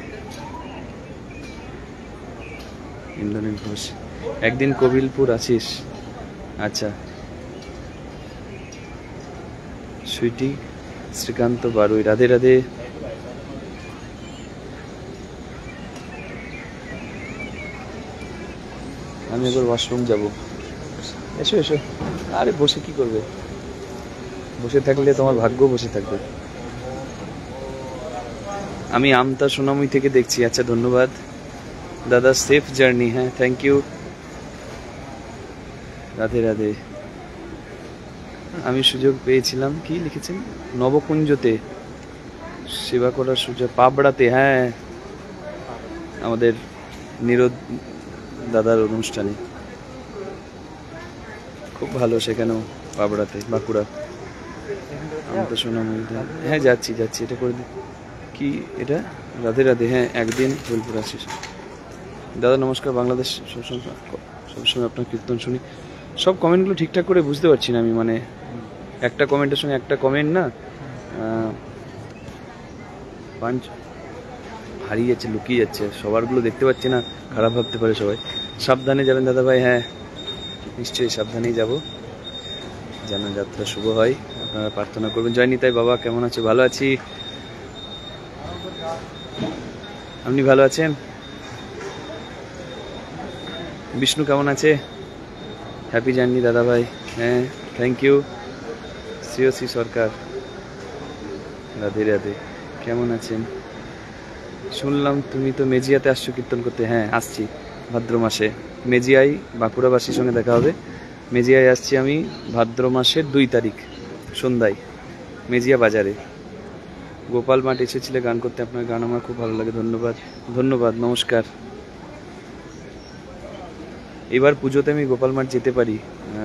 ইন্দ্রনীল ঘোষ, একদিন কবিলপুর আসিস? আচ্ছা। সুইটি শ্রীকান্ত বারুই, রাধে রাধে। আমি এবার ওয়াশরুম যাব, এসো এসো। আরে বসে কি করবে, বসে থাকলে তোমার ভাগ্য বসে থাকবে। আমি আমতা সোনামুই থেকে দেখছি। আচ্ছা, ধন্যবাদ দাদা, সেফ জার্নি। হ্যাঁ, থ্যাংক ইউ। রাধে রাধে। আমি সুযোগ পেয়েছিলাম, কি লিখেছেন, নবকুঞ্জতে সেবা করার সুযোগ, পাবড়াতে, হ্যাঁ আমাদের নিরোধ দাদার অনুষ্ঠানে, খুব ভালো সেখানেও, পাবড়াতে, বাঁকুড়া। আমি তো শোনাম, হ্যাঁ যাচ্ছি যাচ্ছি, এটা করে দিই কি এটা? রাধে রাধে। হ্যাঁ, একদিন বোলপুর আসিস। দাদা নমস্কার, বাংলাদেশ সবসময় আপনার কীর্তন শুনি। সব কমেন্টগুলো ঠিকঠাক করে বুঝতে পারছি না আমি, মানে একটা কমেন্টের সঙ্গে একটা কমেন্ট না পাঞ্চ হারিয়ে যাচ্ছে, লুকিয়ে যাচ্ছে, সবারগুলো দেখতে পাচ্ছি না, খারাপ ভাবতে পারে সবাই। সাবধানে যাবেন দাদা ভাই। হ্যাঁ নিশ্চয়ই সাবধানেই যাব, যেন যাত্রা শুভ হয়, আপনারা প্রার্থনা করবেন। জয় নিতাই। বাবা কেমন আছে? ভালো আছি, আপনি ভালো আছেন? বিষ্ণু কেমন আছে? হ্যাপি জার্নি দাদা ভাই। হ্যাঁ থ্যাংক ইউ। শ্রেয়সী সরকার, রাধে রাধে। কেমন আছেন? শুনলাম তুমি তো মেজিয়াতে আসছো কীর্তন করতে। হ্যাঁ আসছি ভাদ্র মাসে। মেজিয়ায় বাঁকুড়াবাসীর সঙ্গে দেখা হবে। মেজিয়ায় আসছি আমি ভাদ্র মাসের 2 তারিখ সন্ধ্যায়, মেজিয়া বাজারে। গোপাল মাঠ এসেছিলে গান করতে, আপনার গান আমার খুব ভালো লাগে। ধন্যবাদ ধন্যবাদ, নমস্কার। এবার পুজোতে আমি গোপাল মাঠ যেতে পারি,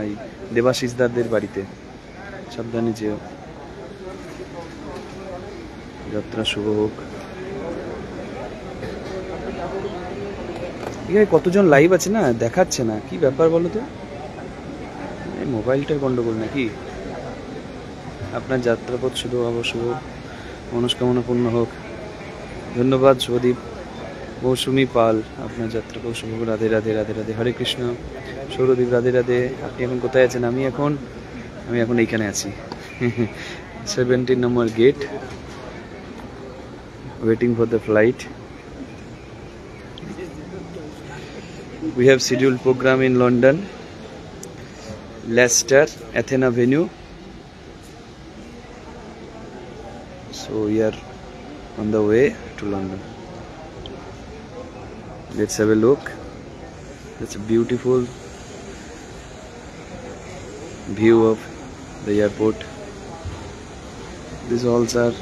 এই দেবাশিসদারদের বাড়িতে। সাবধানে যেও। যাত্রা শুভ হোক। এখানে কতজন লাইভ আছে না, দেখাচ্ছে না, কি ব্যাপার বলো তো? এই মোবাইলটার গন্ডগোল নাকি? আপনার যাত্রাপথ শুধু অবশ্য মনস্কামনা পূর্ণ হোক। ধন্যবাদ শুভদীপ। মৌসুমী পাল, আপনার যাত্রাপথ শুভ হোক। রাধে রাধে রাধে রাধে। হরে কৃষ্ণ। সৌরদীপ রাধে রাধে। আপনি এখন কোথায় আছেন? আমি এখন এইখানে আছি 17 নম্বর gate, waiting for the flight. We have scheduled program in London, Leicester, Athena venue. So we are on the way to London. Let's have a look. That's a beautiful view of the airport. These all are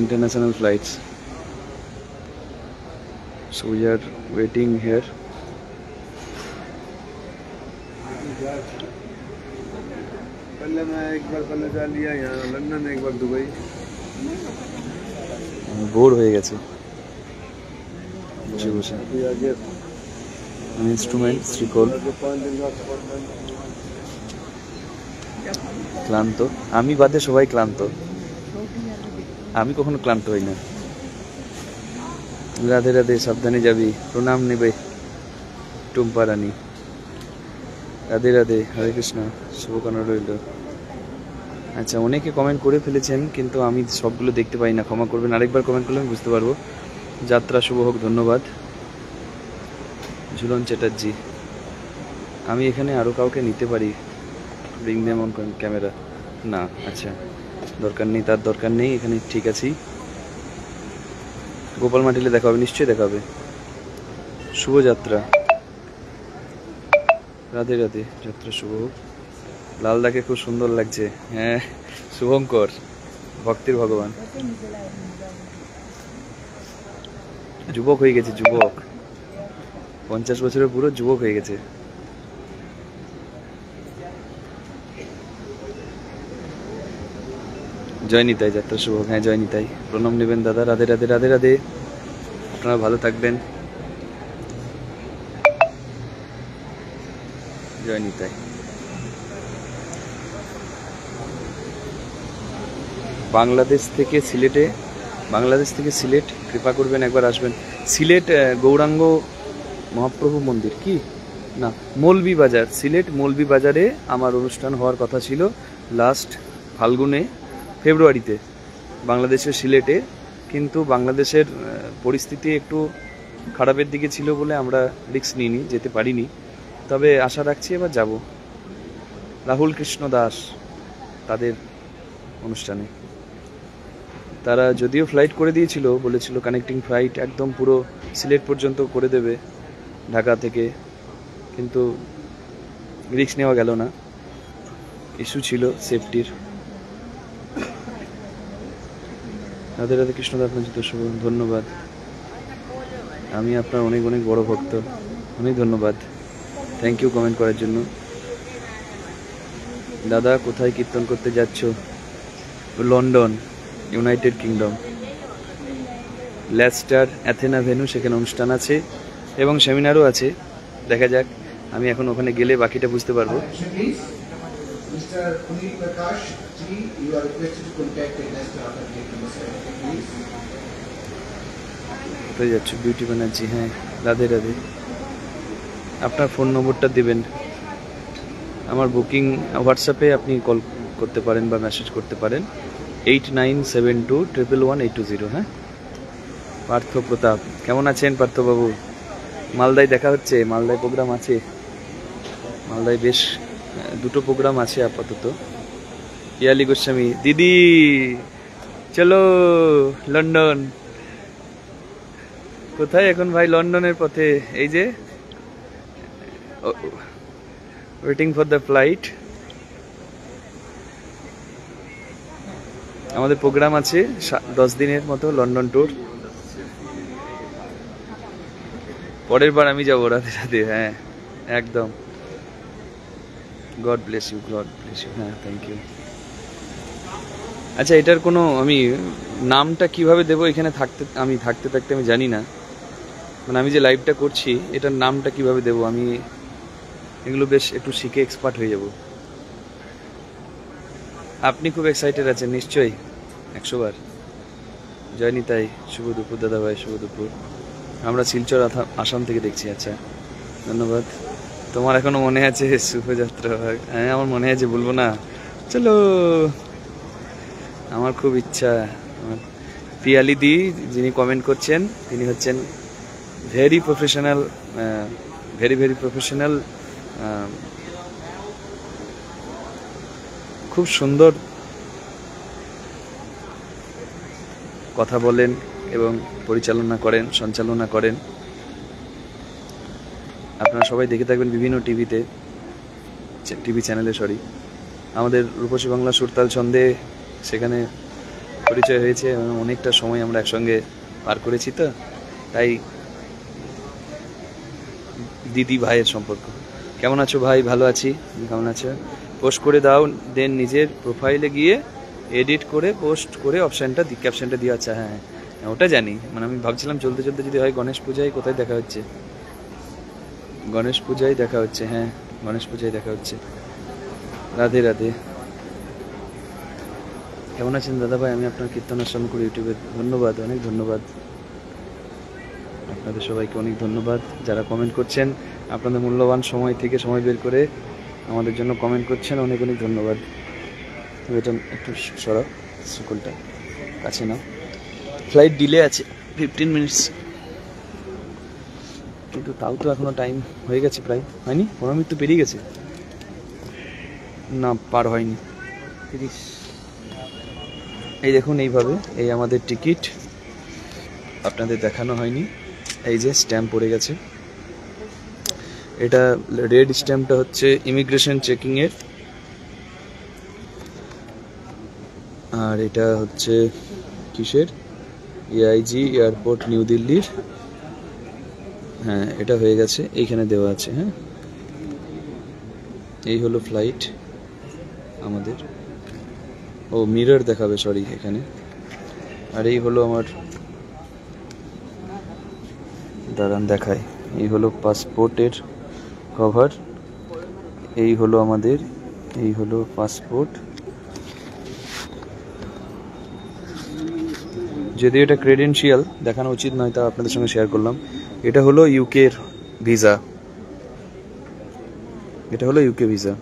international flights. So we are waiting here. पहले मैं एक बार पहले जा लिया यहाँ London, एक बार Dubai. Bore হয়ে গেছে বসে বসে। ইনস্ট্রুমেন্ট শ্রীকোল। ক্লান্ত আমি বাদে সবাই ক্লান্ত, আমি কখনো ক্লান্ত হই না। রাধে রাধে। সাবধানে যাবি। প্রণাম নেবে টুম্পা রানী। রাধে রাধে। হরে কৃষ্ণ। শুভকামনা রইল। আচ্ছা, অনেকে কমেন্ট করে ফেলেছেন কিন্তু আমি সবগুলো দেখতে পাই না, ক্ষমা করবেন। আরেকবার কমেন্ট করলে আমি বুঝতে পারবো। যাত্রা শুভ হোক। ধন্যবাদ। ঝুলন চ্যাটার্জি। আমি এখানে আরও কাউকে নিতে পারি, ব্রিং দেম অন ক্যামেরা। না, আচ্ছা দরকার নেই, তার দরকার নেই, এখানে ঠিক আছি। গোপাল মাটিলে দেখা হবে, নিশ্চয়ই দেখা হবে। শুভযাত্রা। রাধে রাধে। যাত্রা শুভ হোক। লালদাকে খুব সুন্দর লাগছে। হ্যাঁ, শুভঙ্কর ভক্তির ভগবান। যুবক হয়ে গেছে, যুবক 50 বছরের পুরো যুবক হয়ে গেছে। জয় নিতাই। যাত্রা শুভ হোক। হ্যাঁ, জয় নিতাই। প্রণাম নেবেন দাদা। রাধে রাধে। রাধে রাধে। আপনারা ভালো থাকবেন। জয় নিতাই। বাংলাদেশ থেকে সিলেট কৃপা করবেন, একবার আসবেন। সিলেট গৌরাঙ্গ মহাপ্রভু মন্দির কি না, মৌলভীবাজার। সিলেট মৌলভীবাজারে আমার অনুষ্ঠান হওয়ার কথা ছিল লাস্ট ফেব্রুয়ারিতে বাংলাদেশের সিলেটে, কিন্তু বাংলাদেশের পরিস্থিতি একটু খারাপের দিকে ছিল বলে আমরা রিস্ক নিইনি, যেতে পারিনি। তবে আশা রাখছি এবার যাব। রাহুল কৃষ্ণ দাস তাদের অনুষ্ঠানে। তারা যদিও ফ্লাইট করে দিয়েছিল, বলেছিল কানেক্টিং ফ্লাইট একদম পুরো সিলেট পর্যন্ত করে দেবে ঢাকা থেকে, কিন্তু রিস্ক নেওয়া গেল না, ইস্যু ছিল সেফটির। রাধে রাধে। কৃষ্ণদা আপনার যত শুভ। ধন্যবাদ। আমি আপনার অনেক অনেক বড় ভক্ত। অনেক ধন্যবাদ, থ্যাংক ইউ কমেন্ট করার জন্য। দাদা কোথায় কীর্তন করতে যাচ্ছ? London, United kingdom, Leicester, Athena venue, সেখানে অনুষ্ঠান আছে এবং সেমিনারও আছে। দেখা যাক, আমি এখন ওখানে গেলে বাকিটা বুঝতে পারবো। কোথায় যাচ্ছ? বিউটি ব্যানার্জি। হ্যাঁ, রাধে রাধে। আপনার ফোন নম্বরটা দেবেন। আমার বুকিং হোয়াটসঅ্যাপে আপনি কল করতে পারেন বা মেসেজ করতে পারেন, 8972111820। হ্যাঁ, পার্থ প্রতাপ। কেমন আছেন পার্থবাবু? মালদায় দেখা হচ্ছে, মালদায় প্রোগ্রাম আছে। মালদায় বেশ 2টো প্রোগ্রাম আছে আপাতত। ইয়ালি গোস্বামী দিদি, চলো লন্ডন। কোথায় এখন ভাই? লন্ডনের পথে। এই যে ওয়েটিং ফর দ্য ফ্লাইট। আমাদের প্রোগ্রাম আছে 10 দিনের মতো লন্ডন ট্যুর। পরের বার আমি যাবো রাতে রাতে। হ্যাঁ একদম। God bless you, God bless you. হ্যাঁ থ্যাংক ইউ। আচ্ছা এটার কোনো আমি নামটা কিভাবে দেবো এখানে আমি থাকতে আমি জানি না, মানে আমি যে লাইভটা করছি এটার নামটা কিভাবে দেবো আমি এগুলো বেশ একটু শিখে এক্সপার্ট হয়ে যাব। আপনি খুব এক্সাইটেড আছেন নিশ্চয়ই 100 বার। জয় নিতাই, শুভ দুপুর দাদা ভাই, শুভ দুপুর। আমরা শিলচর আসাম থেকে দেখছি। আচ্ছা ধন্যবাদ। তোমার এখনো মনে আছে শুভযাত্রা? হ্যাঁ আমার মনে আছে, বলবো না। চলো, আমার খুব ইচ্ছা। পিয়ালি দি যিনি কমেন্ট করছেন তিনি হচ্ছেন ভেরি প্রফেশনাল, ভেরি প্রফেশনাল, খুব সুন্দর কথা বলেন এবং সঞ্চালনা করেন। আপনারা সবাই দেখে থাকবেন বিভিন্ন টিভি চ্যানেলে। আমাদের রূপসী বাংলা সুরতাল ছন্দে সেখানে পরিচয় হয়েছে এবং অনেকটা সময় আমরা একসঙ্গে পার করেছি। তো তাই দিদি ভাইয়ের সম্পর্ক। কেমন আছো ভাই? ভালো আছি। কেমন আছো? পোস্ট করে দাও, দেন নিজের প্রোফাইলে গিয়ে এডিট করে পোস্ট করে ক্যাপশনটা দিয়ে। আচ্ছা হ্যাঁ ওটা জানি, মানে আমি ভাবছিলাম চলতে যদি হয় গণেশ পূজায় কোথায় দেখা হচ্ছে। গণেশ পূজায় দেখা হচ্ছে। হ্যাঁ গণেশ পূজায় দেখা হচ্ছে। রাধে রাধে। কেমন আছেন দাদা ভাই? আমি আপনার কীর্তন আশ্রম করি ইউটিউবে। ধন্যবাদ, অনেক ধন্যবাদ আপনাদের সবাইকে, অনেক ধন্যবাদ যারা কমেন্ট করছেন। আপনাদের মূল্যবান সময় থেকে সময় বের করে আমাদের জন্য কমেন্ট করছেন, অনেক ধন্যবাদ। এটা একটু সরাও, সকলটা কাছে নাও। ফ্লাইট ডিলে আছে 15 মিনিটস, কিন্তু তাও তো এখনো টাইম হয়ে গেছে, প্রায় হয়নি, 15 মিনিট তো পেরিয়ে গেছে। না পার হয়নি, 30। এই দেখুন এইভাবে, এই আমাদের টিকিট, আপনাদের দেখানো হয়নি, এই যে স্ট্যাম্প পড়ে গেছে। এটা রেড স্ট্যাম্পটা হচ্ছে ইমিগ্রেশন চেকিংয়ের, আর এটা হচ্ছে কিসের? এআইজি এয়ারপোর্ট নিউ দিল্লির। হ্যাঁ এটা হয়ে গেছে, এইখানে দেওয়া আছে। হ্যাঁ এই হলো ফ্লাইট আমাদের। ও মিরর দেখাবে, সরি এখানে। আর এই হলো আমার, দাঁড়ান দেখায়, এই হলো পাসপোর্টের কভার, এই হলো আমাদের, এই হলো পাসপোর্ট। যদিও এটা ক্রেডেনশিয়াল দেখানো উচিত নয়, তা আপনাদের সঙ্গে শেয়ার করলাম। এটা হলো ইউকের ভিসা, এটা হলো ইউকে ভিসা।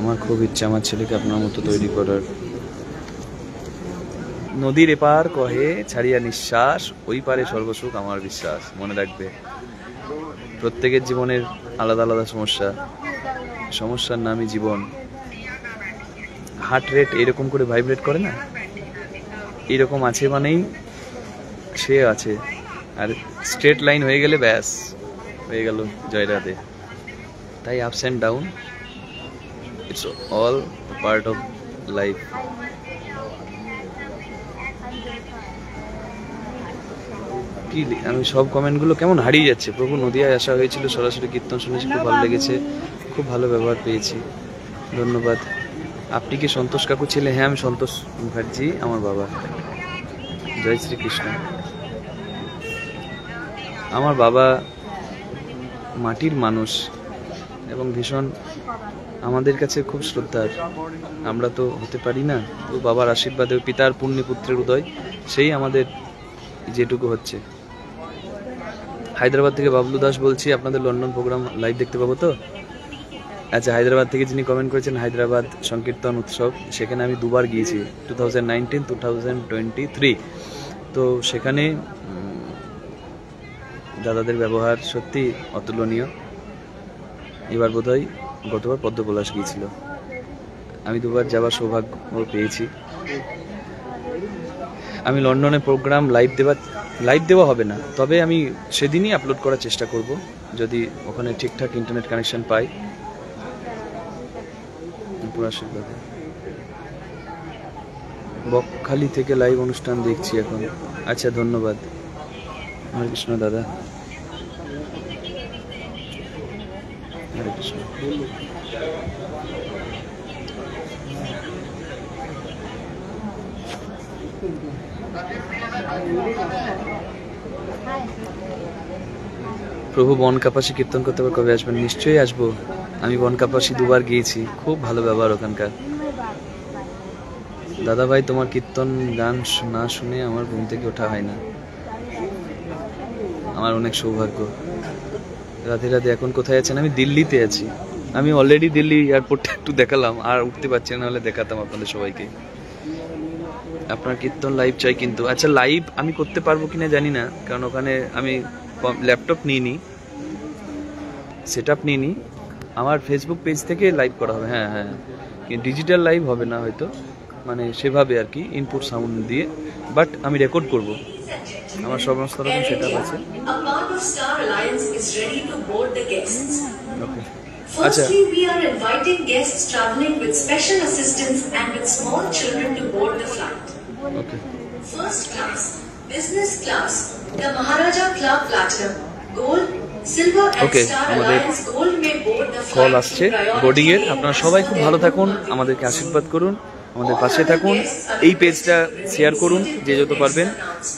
আমার খুব ইচ্ছা আমার ছেলেকে আপনার মতো তৈরি করার। নদীর এপার কহে ছাড়িয়া নিঃশ্বাস, ওই পারে সর্বসুখ আমার বিশ্বাস। মনে রাখবে, প্রত্যেকের জীবনের আলাদা আলাদা সমস্যার নামই জীবন। হার্ট রেট এরকম করে ভাইব্রেট করে না, এইরকম আছে মানেই সে আছে। আর স্ট্রেট লাইন হয়ে গেলে ব্যাস হয়ে গেল জয় রাধে। তাই ups and down, it's all part of life. কি আমি সব কমেন্টগুলো কেমন হারিয়ে যাচ্ছে। প্রভু নদিয়ায় আসা হয়েছিল, সরাসরি কীর্তন শুনেছি, খুব ভালো লেগেছে, খুব ভালো ব্যবহার পেয়েছি, ধন্যবাদ। আপনি কি সন্তোষ কাকু ছেলে? হ্যাঁ আমি সন্তোষ মুখার্জি, আমার বাবা। জয় শ্রীকৃষ্ণ। আমার বাবা মাটির মানুষ এবং ভীষণ আমাদের কাছে খুব শ্রদ্ধার। আমরা তো হতে পারি না, তো বাবার আশীর্বাদে, পিতার পুণ্যে পুত্রের উদয়, সেই আমাদের যেটুকু হচ্ছে। হায়দ্রাবাদ থেকে বাবলু দাস বলছি, আপনাদের লন্ডন প্রোগ্রাম লাইভ দেখতে পাবো তো? আচ্ছা, হায়দ্রাবাদ থেকে যিনি কমেন্ট করেছেন, হায়দ্রাবাদ সংকীর্তন উৎসব, সেখানে আমি দুবার গিয়েছি, 2019, 2023। তো সেখানে দাদাদের ব্যবহার সত্যি অতুলনীয়। এবার বোধহয় গতবার পদ্মপলাশ গিয়েছিল, আমি দুবার যাওয়ার সৌভাগ্য পেয়েছি। আমি লন্ডনে প্রোগ্রাম লাইভ দেওয়া হবে না, তবে আমি সেদিনই আপলোড করার চেষ্টা করব যদি ওখানে ঠিকঠাক ইন্টারনেট কানেকশন পাই। আশীর্বাদে বকখালি থেকে লাইভ অনুষ্ঠান দেখছি এখন। আচ্ছা, ধন্যবাদ। হরে কৃষ্ণ দাদা, হরে কৃষ্ণ। প্রভু বনকাপাসী কীর্তন করতে কবে আসবেন? নিশ্চয়ই আসবো। আমি বনকাপাসী দুবার গিয়েছি, খুব ভালো ব্যবহার ওখানকার। দাদা ভাই, তোমার কীর্তন গান না শুনে আমার ঘুম থেকে ওঠা হয় না, আমার অনেক সৌভাগ্য। রাধে রাধে। এখন কোথায় আছেন? আমি দিল্লিতে আছি। আমি অলরেডি দিল্লি এয়ারপোর্টটা একটু দেখালাম, আর উঠতে পারছি না, হলে দেখাতাম আপনাদের সবাইকে। আপনার কীর্তন লাইভ চাই কিন্তু। আচ্ছা, লাইভ আমি করতে পারবো কিনা জানি না, কারণ ওখানে আমি ল্যাপটপ নিইনি, সেট আপ নিইনি। আমার ফেসবুক পেজ থেকে লাইভ করা হবে। হ্যাঁ হ্যাঁ, কিন্তু ডিজিটাল লাইভ হবে না হয়তো, মানে সেভাবে আর কি, ইনপুট সাউন্ড দিয়ে। বাট আমি রেকর্ড করব, আমার সমস্ত রকম সেট আপ আছে। ওকে, আচ্ছা। Firstly, we are inviting guests traveling with special assistance and with small children to board the flight. Okay. First class, business class, the Maharaja Club Platinum, Gold, Silver and Okay, Star আমাদের Alliance Gold may board the call flight. আসছে boarding এর। আপনারা সবাই খুব ভালো থাকুন, আমাদেরকে আশীর্বাদ করুন, আমাদের পাশে থাকুন। এই পেজটা শেয়ার করুন যে যত পারবেন,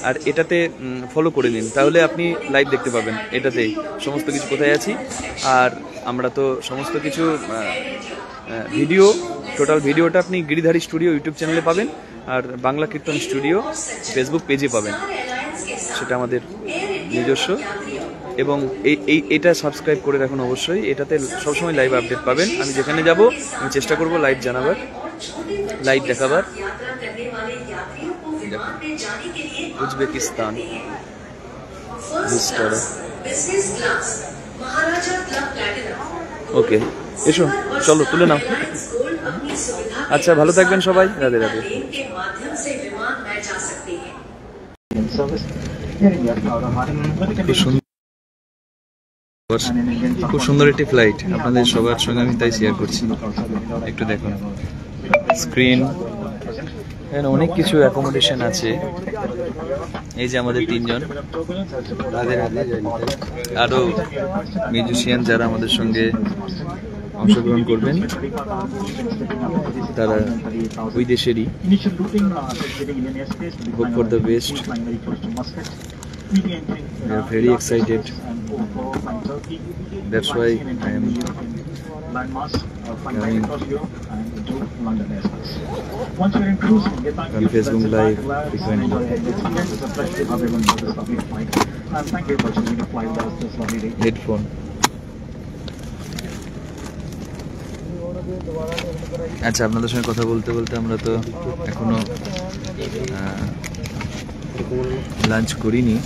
আর এটাতে ফলো করে নিন, তাহলে আপনি লাইভ দেখতে পাবেন। এটাতেই সমস্ত কিছু কোথায় আছি, আর আমরা তো সমস্ত কিছু ভিডিও, টোটাল ভিডিওটা আপনি গিরিধারী স্টুডিও ইউটিউব চ্যানেলে পাবেন, আর বাংলা কীর্তন স্টুডিও ফেসবুক পেজে পাবেন। সেটা আমাদের নিজস্ব, এবং এটা সাবস্ক্রাইব করে রাখুন অবশ্যই। এটাতে সবসময় লাইভ আপডেট পাবেন। আমি যেখানে যাব আমি চেষ্টা করব লাইভ জানাবার, লাইভ দেখাবার। উজবেকিস্তান ওকে, এসো, চলো তুলে নাও। আচ্ছা, ভালো থাকবেন সবাই। রাধে রাধে। খুব সুন্দর একটি ফ্লাইট, আপনাদের সবার সঙ্গে আমি তাই শেয়ার করছি। একটু দেখুন স্ক্রিন, এখানে অনেক কিছু অ্যাকোমোডেশন আছে। এই যে আমাদের তিনজন, আরো মিউজিশিয়ান যারা আমাদের সঙ্গে অংশগ্রহণ করবেন, তারা ওই দেশেরই। Hope for the best, we are very excited, that's why I am coming on Facebook Live frequently. Headphone. আচ্ছা, আপনাদের সঙ্গে কথা বলতে বলতে আমরা তো এখনো লাঞ্চ করিনি,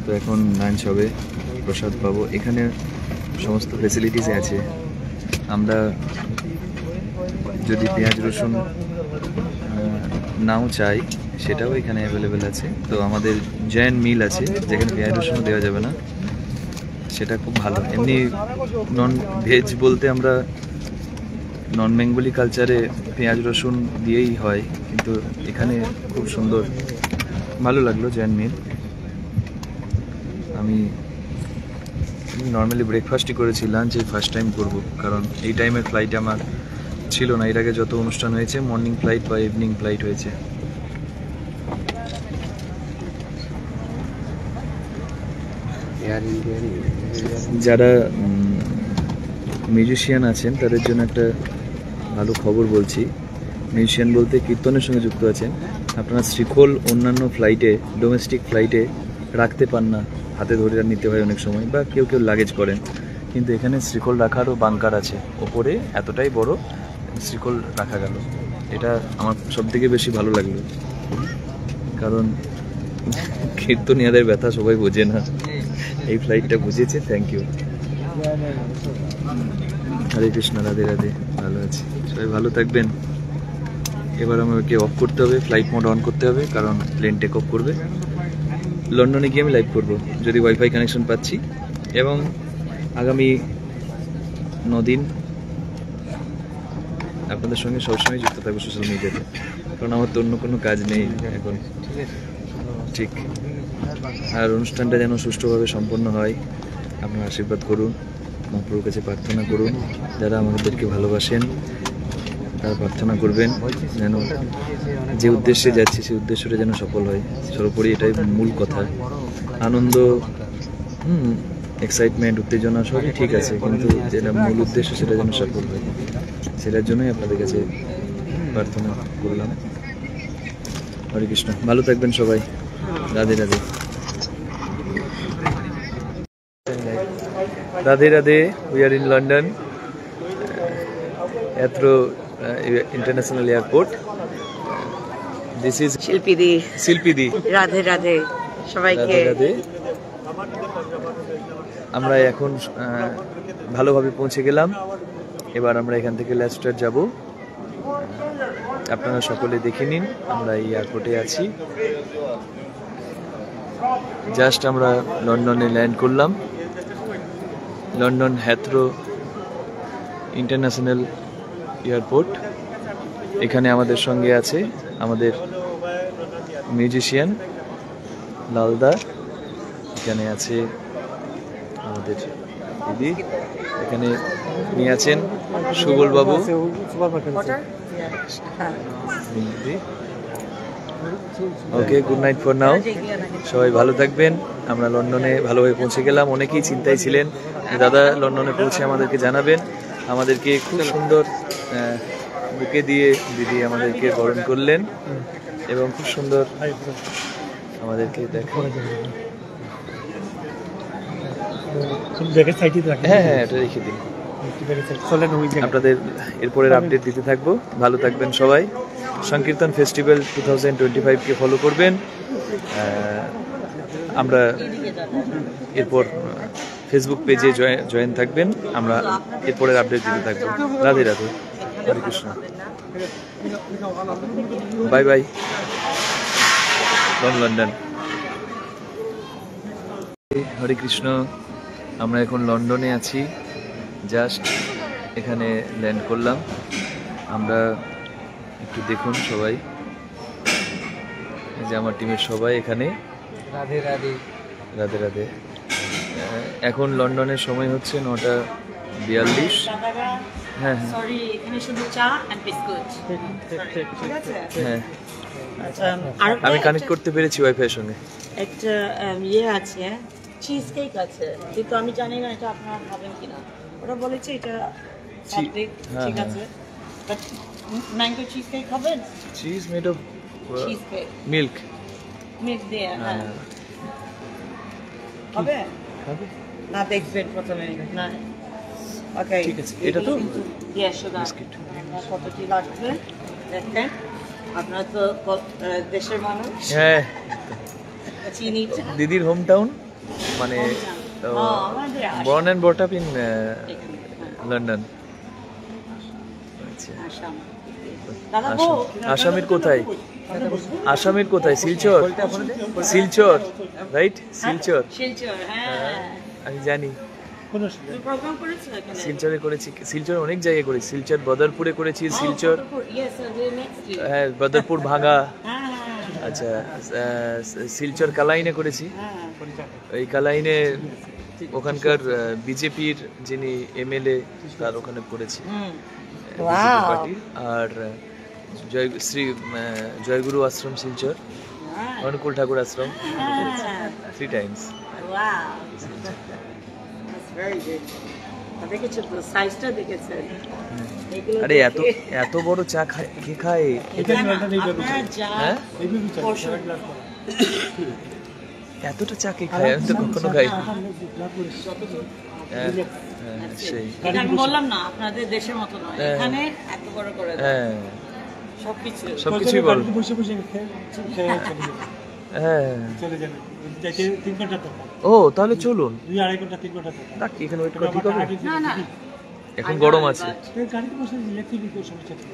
তো এখন লাঞ্চ হবে, প্রসাদ পাবো। এখানে সমস্ত ফেসিলিটিস আছে। আমরা যদি পেঁয়াজ রসুন নাও চাই, সেটাও এখানে অ্যাভেলেবেল আছে। তো আমাদের জৈন মিল আছে যেখানে পেঁয়াজ রসুনও দেওয়া যাবে না, সেটা খুব ভালো। এমনি নন ভেজ বলতে আমরা নন বেঙ্গলি কালচারে পেঁয়াজ রসুন দিয়েই হয়, কিন্তু এখানে খুব সুন্দর, ভালো লাগলো জৈন মিল। আমি নর্মালি ব্রেকফাস্টই করেছি, লাঞ্চ এই ফার্স্ট টাইম করব, কারণ এই টাইমের ফ্লাইট আমার ছিল না। এর আগে যত অনুষ্ঠান হয়েছে মর্নিং ফ্লাইট বা ইভিনিং ফ্লাইট হয়েছে। যারা মিউজিশিয়ান আছেন তাদের জন্য একটা ভালো খবর বলছি। মিউজিশিয়ান বলতে কীর্তনের সঙ্গে যুক্ত আছেন, আপনারা শ্রীখোল অন্যান্য ফ্লাইটে, ডোমেস্টিক ফ্লাইটে রাখতে পান না, হাতে ধরে নিতে হয় অনেক সময়, বা কেউ কেউ লাগেজ করেন। কিন্তু এখানে শ্রীকোল রাখারও বাংকার আছে, ওপরে এতটাই বড় শ্রীকোল রাখা গেল। এটা আমার সবথেকে বেশি ভালো লাগলো, কারণ কীর্তনিয়াদের ব্যথা সবাই বোঝে না, এই ফ্লাইটটা বুঝেছে। Thank you. হরে কৃষ্ণ, রাধে রাধে। ভালো আছি, সবাই ভালো থাকবেন। এবার আমাকে অফ করতে হবে, ফ্লাইট মোড অন করতে হবে, কারণ প্লেন টেক অফ করবে। লন্ডনে গিয়ে আমি লাইভ করব যদি ওয়াইফাই কানেকশন পাচ্ছি, এবং আগামী 9 দিন আপনাদের সঙ্গে সবসময় যুক্ত থাকবো সোশ্যাল মিডিয়াতে, কারণ আমার তো অন্য কোনো কাজ নেই এখন। ঠিক, আর অনুষ্ঠানটা যেন সুষ্ঠুভাবে সম্পন্ন হয়, আপনারা আশীর্বাদ করুন, মহাপ্রভুর কাছে প্রার্থনা করুন। যারা আমাদেরকে ভালোবাসেন তারা প্রার্থনা করবেন যেন যে উদ্দেশ্যে যাচ্ছি সেই উদ্দেশ্যটা যেন সফল হয়। সর্বোপরি এটাই মূল কথা। আনন্দ, এক্সাইটমেন্ট, উত্তেজনা সবই ঠিক আছে, কিন্তু যেটা মূল উদ্দেশ্য সেটা যেন সফল হয়, সেটার জন্যই আপনাদের কাছে প্রার্থনা করলাম। হরে কৃষ্ণ, ভালো থাকবেন সবাই। Radhe Radhe. Radhe Radhe. We are in London Heathrow International Airport. This is শিল্পীদি, শিল্পীদি। রাধে রাধে সবাইকে। রাধে রাধে। আমরা এখন ভালোভাবে পৌঁছে গেলাম। এবার আমরা এখান থেকে লেস্টার যাব। আপনারা সকলে দেখে নিন, আমরা এই এয়ারপোর্টে আছি। জাস্ট আমরা লন্ডনে ল্যান্ড করলাম। London Heathrow international airport. এখানে আমাদের সঙ্গে আছে আমাদের মিউজিশিয়ান লালদা, এখানে আছে আমাদের দিদি, এখানে নিয়ে আছেন সুবল বাবু। ওকে, গুড নাইট ফর নাও। সবাই ভালো থাকবেন। আমরা লন্ডনে ভালোভাবে পৌঁছে গেলাম। অনেকেই চিন্তায় ছিলেন দাদা লন্ডনে পৌঁছে আমাদেরকে জানাবেন। আমাদেরকে খুব সুন্দর বুকে দিয়ে দিদি আমাদেরকে বরণ করলেন এবং খুব সুন্দর আমাদেরকে দেখেন। হ্যাঁ হ্যাঁ, এটা রেখে দিন। আপনাদের এরপরের আপডেট দিতে থাকবো। ভালো থাকবেন সবাই। সংকীর্তন ফেস্টিভ্যাল 2025-কে ফলো করবেন। আমরা এরপর ফেসবুক পেজে জয়েন থাকবেন। আমরা এরপরের আপডেট দিতে থাকবো। Radhe Radhe. Hare Krishna. Bye bye from London. Hare Krishna. আমরা এখন লন্ডনে আছি, জাস্ট এখানে ল্যান্ড করলাম। আমরা একটু দেখুন সবাই, এই যে আমার টিমের সবাই এখানে। রাধে রাধে। রাধে রাধে। এখন লন্ডনের সময় হচ্ছে 9:42। হ্যাঁ হ্যাঁ, সরি, এখানে শুধু চা আর বিস্কুট। ঠিক আছে? হ্যাঁ, আর আমি কানেক্ট করতে পেরেছি ওয়াইফাই এর সঙ্গে। একটা ইয়ে আছে, চিজ কেক আছে, কিন্তু আমি জানি না এটা আপনারা খাবেন কিনা। ওরা বলেছে এটা ঠিক হ্যাঁ, আছে, বাট ম্যাঙ্গো চিজ কেক খাবেন? Cheese made of cheese cake milk. Milk দিয়ে, হ্যাঁ। হবে না? দেখবেন প্রথমে না? ওকে, ঠিক আছে। এটা তো দিয়ে সুগার বিস্কিট। কতটি লাগবে দেখেন। আপনারা তো দেশের মানুষ, হ্যাঁ, চিনি দিদির হোম টাউন, মানে born and brought up in London. আসামের কোথায়? আসামের কোথায়? শিলচর। শিলচর, রাইট? শিলচর। আমি জানি, শিলচরে করেছি। শিলচর অনেক জায়গায় করেছি। শিলচর বদরপুরে করেছি। শিলচর, হ্যাঁ, বদরপুর ভাঙা। আচ্ছা, শিলচর কালাইনে করেছি। এই কালাইনে ওখানকার বিজেপির যিনি এমএলএ তার ওখানে করেছি পার্টির। আর জয়গুরু আশ্রম শিলচর, অনুকূল ঠাকুর আশ্রম 3 times। আরে এত বড় চা কে খায়? হ্যাঁ, এতটা চা কে খায়? আমি তো কখনো খাই। হ্যাঁ, That's it. সেই এটা আমি বললাম না আপনাদের দেশের মতো নয়, হ্যাঁ। এখানে এত বড় করে দেয় হ্যাঁ সবকিছু। সবকিছুই বড় বসে বসে খেয়ে চলে যাবে হ্যাঁ চলে যাবে যাইতে 3 ঘন্টা তো ও তাহলে চলুন 2-2.5 ঘন্টা 3 ঘন্টা তো দেখ এখানে ওইটা ঠিক হবে না না এখন গরম আছে গাড়িতে বসে ইলেকট্রিক কোনো সমস্যা নেই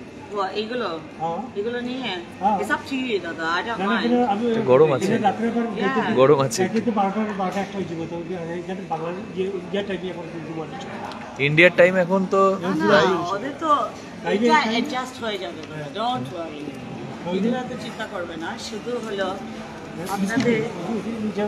এইগুলো হ্যাঁ এগুলো নিয়ে হ্যাঁ। এসব ঠিক দাদা আই ডোন্ট না মাইন্ড। না আমি গরম আছে। রাত্রে পর Yeah. গরম আছে কিন্তু 12টা একটা হয়ে যাবে তো এখানে বাংলা ইন্ডিয়া টাইমে এখন ঘুমানো ইন্ডিয়ার টাইম এখন তো না ওদের তো তাই এটা তাই- অ্যাডজাস্ট হয়ে যাবে, ডোন্ট ওয়ারি, এগুলো তো চিন্তা করবে না, শুধু হলো আপনাদের নিজের